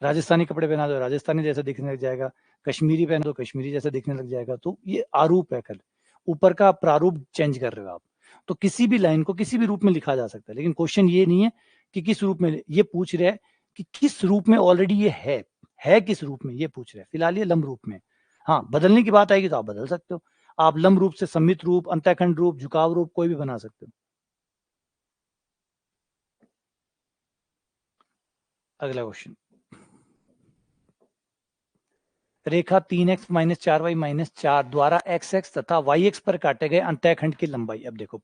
राजस्थानी कपड़े पहना दो, राजस्थानी जैसा दिखने लग जाएगा, कश्मीरी पहन दो, कश्मीरी जैसा दिखने लग जाएगा। तो ये आरूप है, कल ऊपर का प्रारूप चेंज कर रहे हो आप। तो किसी भी लाइन को किसी भी रूप में लिखा जा सकता है, लेकिन क्वेश्चन ये नहीं है कि किस रूप में, ये पूछ रहे हैं कि किस रूप में ऑलरेडी ये है किस रूप में, ये पूछ रहे हैं। फिलहाल ये लंब रूप में, हाँ बदलने की बात आएगी तो आप बदल सकते हो, आप लंब रूप से सम्मित रूप, अंतःखंड रूप, झुकाव रूप कोई भी बना सकते हो। अगला क्वेश्चन, रेखा 3x माइनस 4y माइनस 4 द्वारा एक्स एक्स तथा वाई एक्स पर काटे गए अंतःखंड की लंबाई। अब देखो,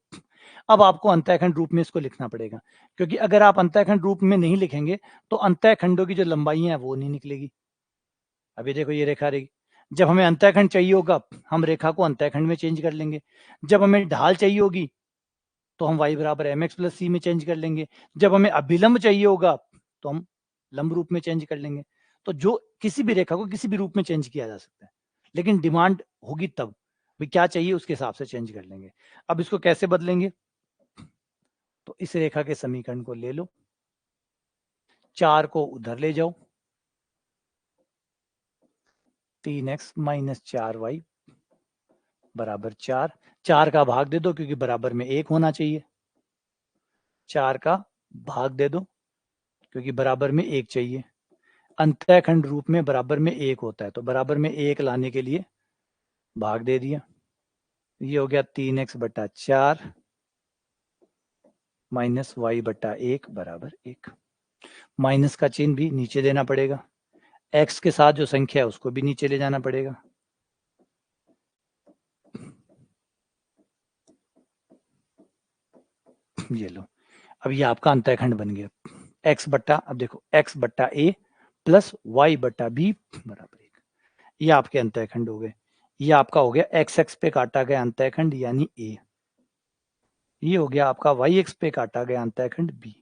अब आपको अंतःखंड रूप में इसको लिखना पड़ेगा, क्योंकि अगर आप अंतःखंड रूप में नहीं लिखेंगे तो अंतःखंडों की जो लंबाई है वो नहीं निकलेगी। अभी देखो ये रेखा रही, जब हमें अंतःखंड चाहिए होगा हम रेखा को अंतःखंड में चेंज कर लेंगे, जब हमें ढाल चाहिए होगी तो हम y बराबर mx प्लस सी में चेंज कर लेंगे, जब हमें अभिलंब चाहिए होगा तो हम लंब रूप में चेंज कर लेंगे। तो जो किसी भी रेखा को किसी भी रूप में चेंज किया जा सकता है, लेकिन डिमांड होगी तब भाई क्या चाहिए उसके हिसाब से चेंज कर लेंगे। अब इसको कैसे बदलेंगे, तो इस रेखा के समीकरण को ले लो, 4 को उधर ले जाओ, 3x माइनस 4y बराबर 4, 4 का भाग दे दो क्योंकि बराबर में 1 होना चाहिए, 4 का भाग दे दो क्योंकि बराबर में 1 चाहिए। अंतःखंड रूप में बराबर में 1 होता है, तो बराबर में 1 लाने के लिए भाग दे दिया। ये हो गया 3x बटा 4 माइनस वाई बटा 1 बराबर 1। माइनस का चिन्ह भी नीचे देना पड़ेगा, x के साथ जो संख्या है उसको भी नीचे ले जाना पड़ेगा। ये लो, अब ये आपका अंतःखंड बन गया, x बट्टा, अब देखो x बट्टा a प्लस y बट्टा b बराबर 1, ये आपके अंतःखंड हो गए। ये आपका हो गया x x पे काटा गया अंतःखंड यानी a, ये हो गया आपका y x पे काटा गया अंतःखंड b।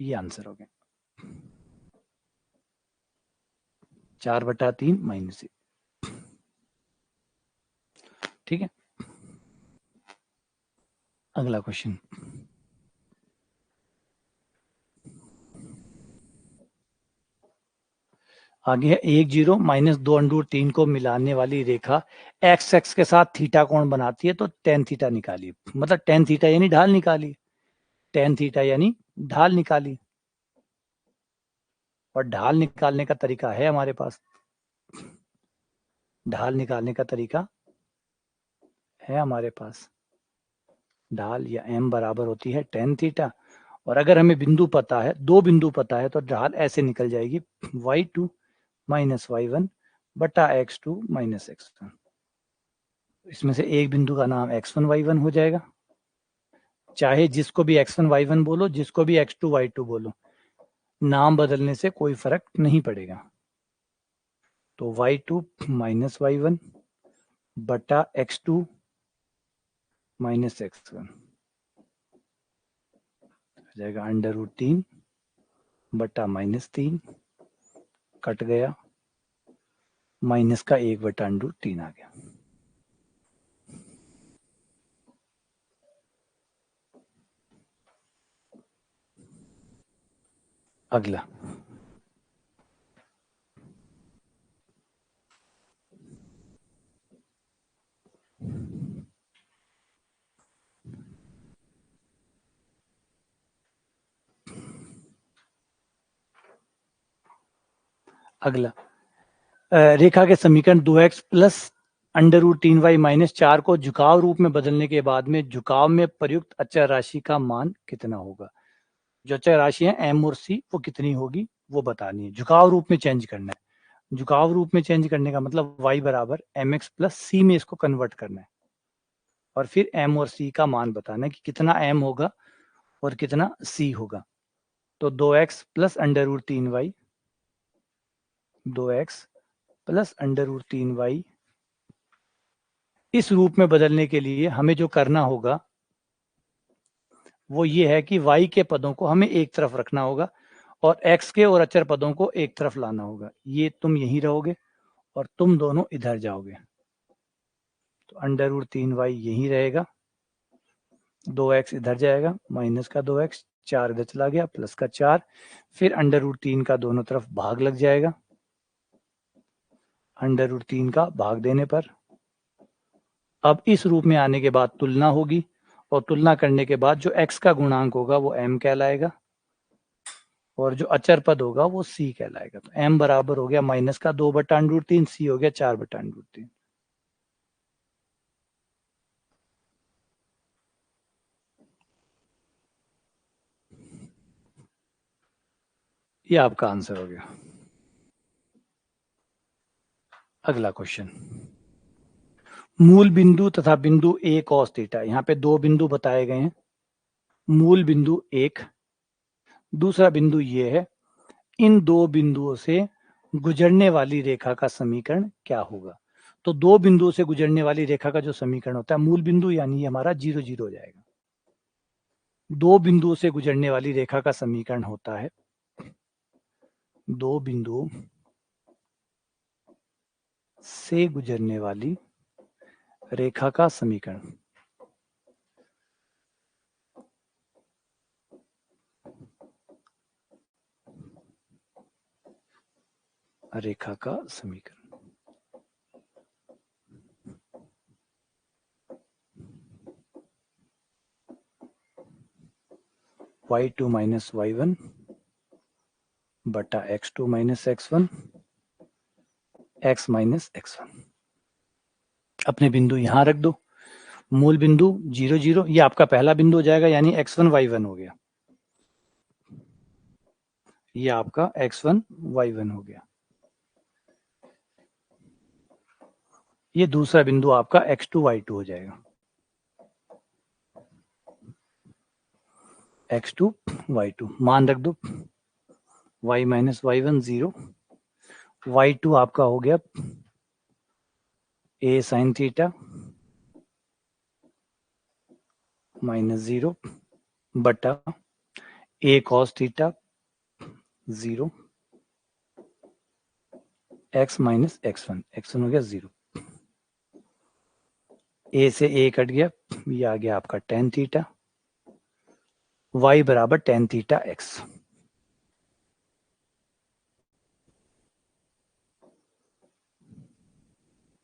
ये आंसर हो गया 4/3 माइनस 1। ठीक है, अगला क्वेश्चन, आगे है 1 0 माइनस 2√3 को मिलाने वाली रेखा एक्स एक्स के साथ थीटा कोण बनाती है, तो टेन थीटा निकालिए। मतलब टेन थीटा यानी ढाल निकाली, टेन थीटा यानी ढाल निकाली, और ढाल निकालने का तरीका है हमारे पास, ढाल निकालने का तरीका है हमारे पास, ढाल या m बराबर होती है टेन थीटा, और अगर हमें बिंदु पता है, दो बिंदु पता है, तो ढाल ऐसे निकल जाएगी y2 माइनस y1 बटा x2 माइनस x1। इसमें से एक बिंदु का नाम x1 y1 हो जाएगा, चाहे जिसको भी x1 y1 बोलो, जिसको भी x2 y2 बोलो, नाम बदलने से कोई फर्क नहीं पड़ेगा। तो y2 माइनस y1 बटा x2 माइनस x1 हो जाएगा √3 बटा -3 कट गया, माइनस का 1 बटा √3 आ गया। अगला, अगला रेखा के समीकरण 2x प्लस √3y माइनस 4 को झुकाव रूप में बदलने के बाद में झुकाव में प्रयुक्त अचर राशि का मान कितना होगा। जो अचर राशि है m और c वो कितनी होगी वो बतानी है, झुकाव रूप में चेंज करना है। झुकाव रूप में चेंज करने का मतलब y बराबर mx प्लस सी में इसको कन्वर्ट करना है, और फिर m और c का मान बताना है कि कितना m होगा और कितना c होगा। तो 2x plus √3y, 2x plus √3y, इस रूप में बदलने के लिए हमें जो करना होगा वो ये है कि y के पदों को हमें एक तरफ रखना होगा और x के और अचर पदों को एक तरफ लाना होगा। ये तुम यहीं रहोगे और तुम दोनों इधर जाओगे, तो √3y यहीं रहेगा, 2x इधर जाएगा, माइनस का 2x, 4 इधर चला गया, प्लस का 4, फिर √3 का दोनों तरफ भाग लग जाएगा, √3 का भाग देने पर अब इस रूप में आने के बाद तुलना होगी, और तुलना करने के बाद जो x का गुणांक होगा वो m कहलाएगा और जो अचर पद होगा वो c कहलाएगा। तो m बराबर हो गया माइनस का 2/√3, c हो गया 4/√3। ये आपका आंसर हो गया। अगला क्वेश्चन, मूल बिंदु तथा बिंदु a cos थीटा, यहाँ पे दो बिंदु बताए गए हैं, मूल बिंदु 1, दूसरा बिंदु ये है, इन दो बिंदुओं से गुजरने वाली रेखा का समीकरण क्या होगा। तो दो बिंदुओं से गुजरने वाली रेखा का जो समीकरण होता है, मूल बिंदु यानी हमारा 0 0 हो जाएगा। दो बिंदुओं से गुजरने वाली रेखा का समीकरण होता है, दो बिंदुओं से गुजरने वाली रेखा का समीकरण, रेखा का समीकरण। y2 माइनस y1 बटा x2 minus x1 x minus x1। अपने बिंदु यहां रख दो, मूल बिंदु 0 0, ये आपका पहला बिंदु हो जाएगा, यानी x1 y1 हो गया, ये आपका x1 y1 हो गया। ये दूसरा बिंदु आपका x2 y2 हो जाएगा, x2 y2। मान रख दो, y माइनस y1 0, y2 आपका हो गया a साइन थीटा माइनस 0 बटा a cos theta 0 x minus x1, x1 हो गया 0, a से a कट गया, ये आ गया आपका tan थीटा, y बराबर tan थीटा x।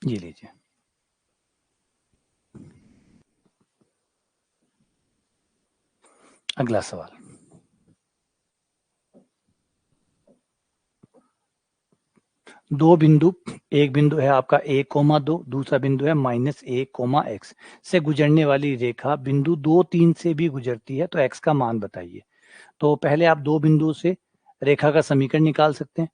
ये लीजिए। अगला सवाल, दो बिंदु, एक बिंदु है आपका a कोमा 2, दूसरा बिंदु है माइनस a कोमा x से गुजरने वाली रेखा बिंदु 2 3 से भी गुजरती है, तो x का मान बताइए। तो पहले आप दो बिंदु से रेखा का समीकरण निकाल सकते हैं,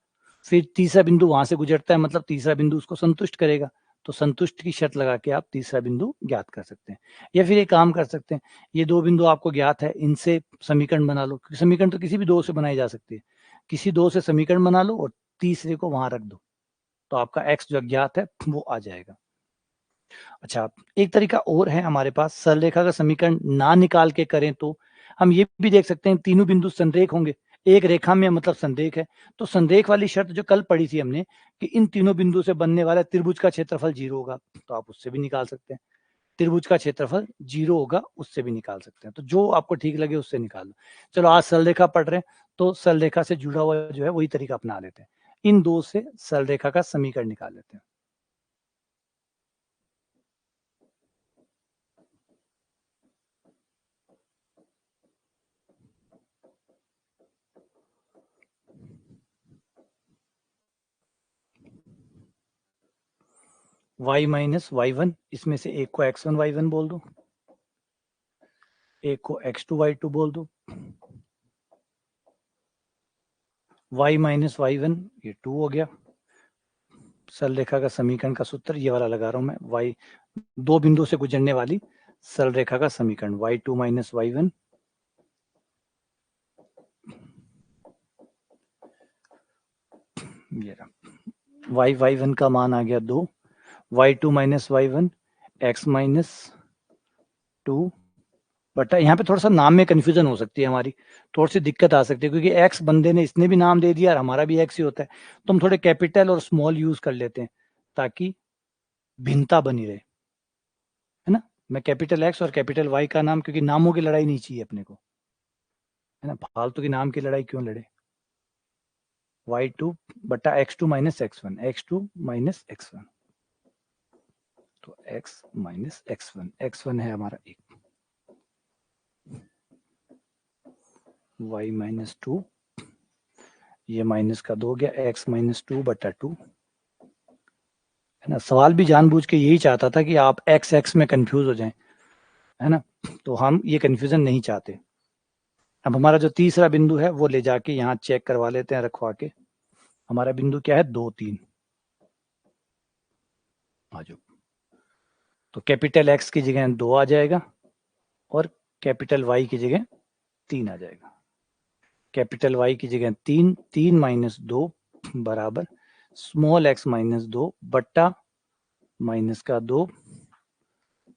फिर तीसरा बिंदु वहां से गुजरता है, मतलब तीसरा बिंदु उसको संतुष्ट करेगा, तो संतुष्ट की शर्त लगा के आप तीसरा बिंदु ज्ञात कर सकते हैं। या फिर एक काम कर सकते हैं, ये दो बिंदु आपको ज्ञात है, इनसे समीकरण बना लो। समीकरण तो किसी भी दो से बनाई जा सकती है, किसी दो से समीकरण बना लो और तीसरे को वहां रख दो, तो आपका x जो अज्ञात है वो आ जाएगा। अच्छा, एक तरीका और है हमारे पास, सरल रेखा का समीकरण ना निकाल के करें तो हम ये भी देख सकते हैं, तीनों बिंदु संरेख होंगे, एक रेखा में मतलब संरेख है, तो संरेख वाली शर्त जो कल पढ़ी थी हमने कि इन तीनों बिंदु से बनने वाला त्रिभुज का क्षेत्रफल 0 होगा, तो आप उससे भी निकाल सकते हैं। त्रिभुज का क्षेत्रफल 0 होगा, उससे भी निकाल सकते हैं, तो जो आपको ठीक लगे उससे निकाल लो। चलो, आज सरल रेखा पढ़ रहे हैं, तो सरल रेखा से जुड़ा हुआ जो है वही तरीका अपना लेते हैं, इन दो से सरल रेखा का समीकरण निकाल लेते हैं। y माइनस y1, इसमें से एक को x1 y1 बोल दो, एक को x2 y2 बोल दो, y माइनस y1 ये 2 हो गया। सरल रेखा का समीकरण का सूत्र ये वाला लगा रहा हूं मैं, y दो बिंदु से गुजरने वाली सरल रेखा का समीकरण y2 माइनस y1 ये रहा, y1 का मान आ गया 2, y2 minus y1 x minus 2 बटा, यहाँ पे थोड़ा सा नाम में कंफ्यूजन हो सकती है हमारी, थोड़ी सी दिक्कत आ सकती है, क्योंकि x बंदे ने इसने भी नाम दे दिया और हमारा भी x ही होता है, तो हम थोड़े कैपिटल और स्मॉल यूज कर लेते हैं ताकि भिन्नता बनी रहे, है ना। मैं कैपिटल x और कैपिटल y का नाम, क्योंकि नामों की लड़ाई नहीं चाहिए अपने को, है ना, फालतू की नाम की लड़ाई क्यों लड़े। y2 बटा x2 minus x1, x2 minus x1, तो x माइनस x1, x1 है हमारा 1, y माइनस 2, ये माइनस का 2 हो गया, x माइनस 2 बटा 2, है ना। सवाल भी जानबूझ के यही चाहता था कि आप x x में कंफ्यूज हो जाएं, है ना, तो हम ये कंफ्यूजन नहीं चाहते। अब हमारा जो तीसरा बिंदु है वो ले जाके यहाँ चेक करवा लेते हैं रखवा के, हमारा बिंदु क्या है 2 3, आ जाओ, तो कैपिटल x की जगह 2 आ जाएगा और कैपिटल y की जगह 3 आ जाएगा। कैपिटल वाई की जगह 3, 3 माइनस 2 बराबर स्मॉल एक्स माइनस 2 बट्टा माइनस का 2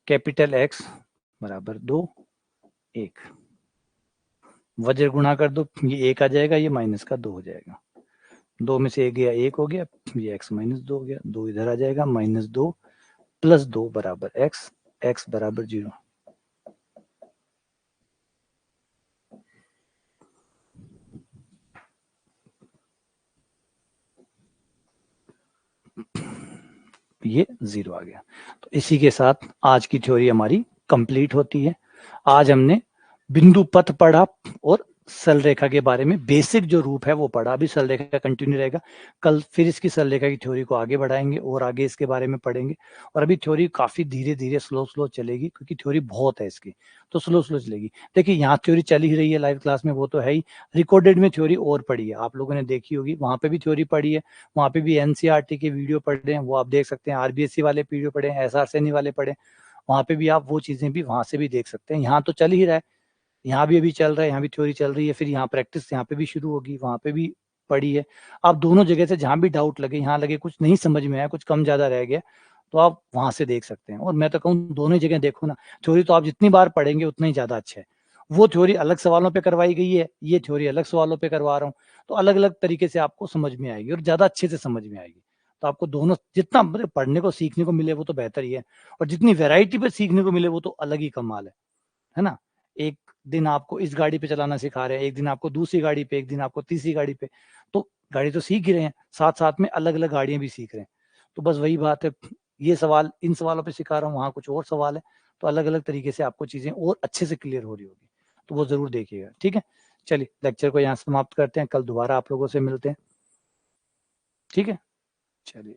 कैपिटल एक्स बराबर 2 1। वज्र गुणा कर दो, ये 1 आ जाएगा, ये माइनस का 2 हो जाएगा। 2 में से 1 गया 1 हो गया, ये x माइनस 2 हो गया, 2 इधर आ जाएगा, माइनस 2 प्लस 2 बराबर x, x बराबर 0। ये 0 आ गया। तो इसी के साथ आज की थ्योरी हमारी कंप्लीट होती है। आज हमने बिंदु पथ पढ़ा और सरल रेखा के बारे में बेसिक जो रूप है वो पढ़ा। अभी सरल रेखा कंटिन्यू रहेगा, कल फिर इसकी सरल रेखा की थ्योरी को आगे बढ़ाएंगे और आगे इसके बारे में पढ़ेंगे। और अभी थ्योरी काफी धीरे धीरे स्लो चलेगी, क्योंकि थ्योरी बहुत है इसकी, तो स्लो चलेगी। देखिए यहाँ थ्योरी चल ही रही है लाइव क्लास में, वो तो है ही। रिकॉर्डेड में थ्योरी और पढ़ी है, आप लोगों ने देखी होगी, वहां पे भी थ्योरी पढ़ी है, वहां पे भी एनसीईआरटी के वीडियो पढ़े हैं, वो आप देख सकते हैं। आरबीएससी वाले वीडियो पढ़े हैं, एसआरसीएनी वाले पढ़े, वहां पे भी आप वो चीजें भी वहां से भी देख सकते हैं। यहाँ तो चल ही रहा है, यहाँ भी अभी चल रहा है, यहाँ भी थ्योरी चल रही है, फिर यहाँ प्रैक्टिस यहाँ पे भी शुरू होगी, वहां पे भी पढ़ी है। आप दोनों जगह से जहां भी डाउट लगे, यहाँ लगे कुछ नहीं समझ में आया, कुछ कम ज्यादा रह गया, तो आप वहां से देख सकते हैं। और मैं तो कहूँ दोनों जगह देखो ना, थ्योरी तो आप जितनी बार पढ़ेंगे उतना ही ज्यादा अच्छा है। वो थ्योरी अलग सवालों पे करवाई गई है, ये थ्योरी अलग सवालों पे करवा रहा हूँ, तो अलग अलग तरीके से आपको समझ में आएगी और ज्यादा अच्छे से समझ में आएगी। तो आपको दोनों जितना पढ़ने को सीखने को मिले वो तो बेहतर ही है, और जितनी वेराइटी पे सीखने को मिले वो तो अलग ही कमाल है ना। एक दिन आपको इस गाड़ी पे चलाना सिखा रहे हैं, एक दिन आपको दूसरी गाड़ी पे, एक दिन आपको तीसरी गाड़ी पे, तो गाड़ी तो सीख ही रहे हैं, साथ साथ में अलग अलग गाड़ियां भी सीख रहे हैं। तो बस वही बात है, ये सवाल इन सवालों पे सिखा रहा हूँ, वहां कुछ और सवाल है, तो अलग अलग तरीके से आपको चीजें और अच्छे से क्लियर हो रही होगी, तो वो जरूर देखिएगा। ठीक है, चलिए लेक्चर को यहाँ समाप्त करते हैं, कल दोबारा आप लोगों से मिलते हैं। ठीक है, चलिए।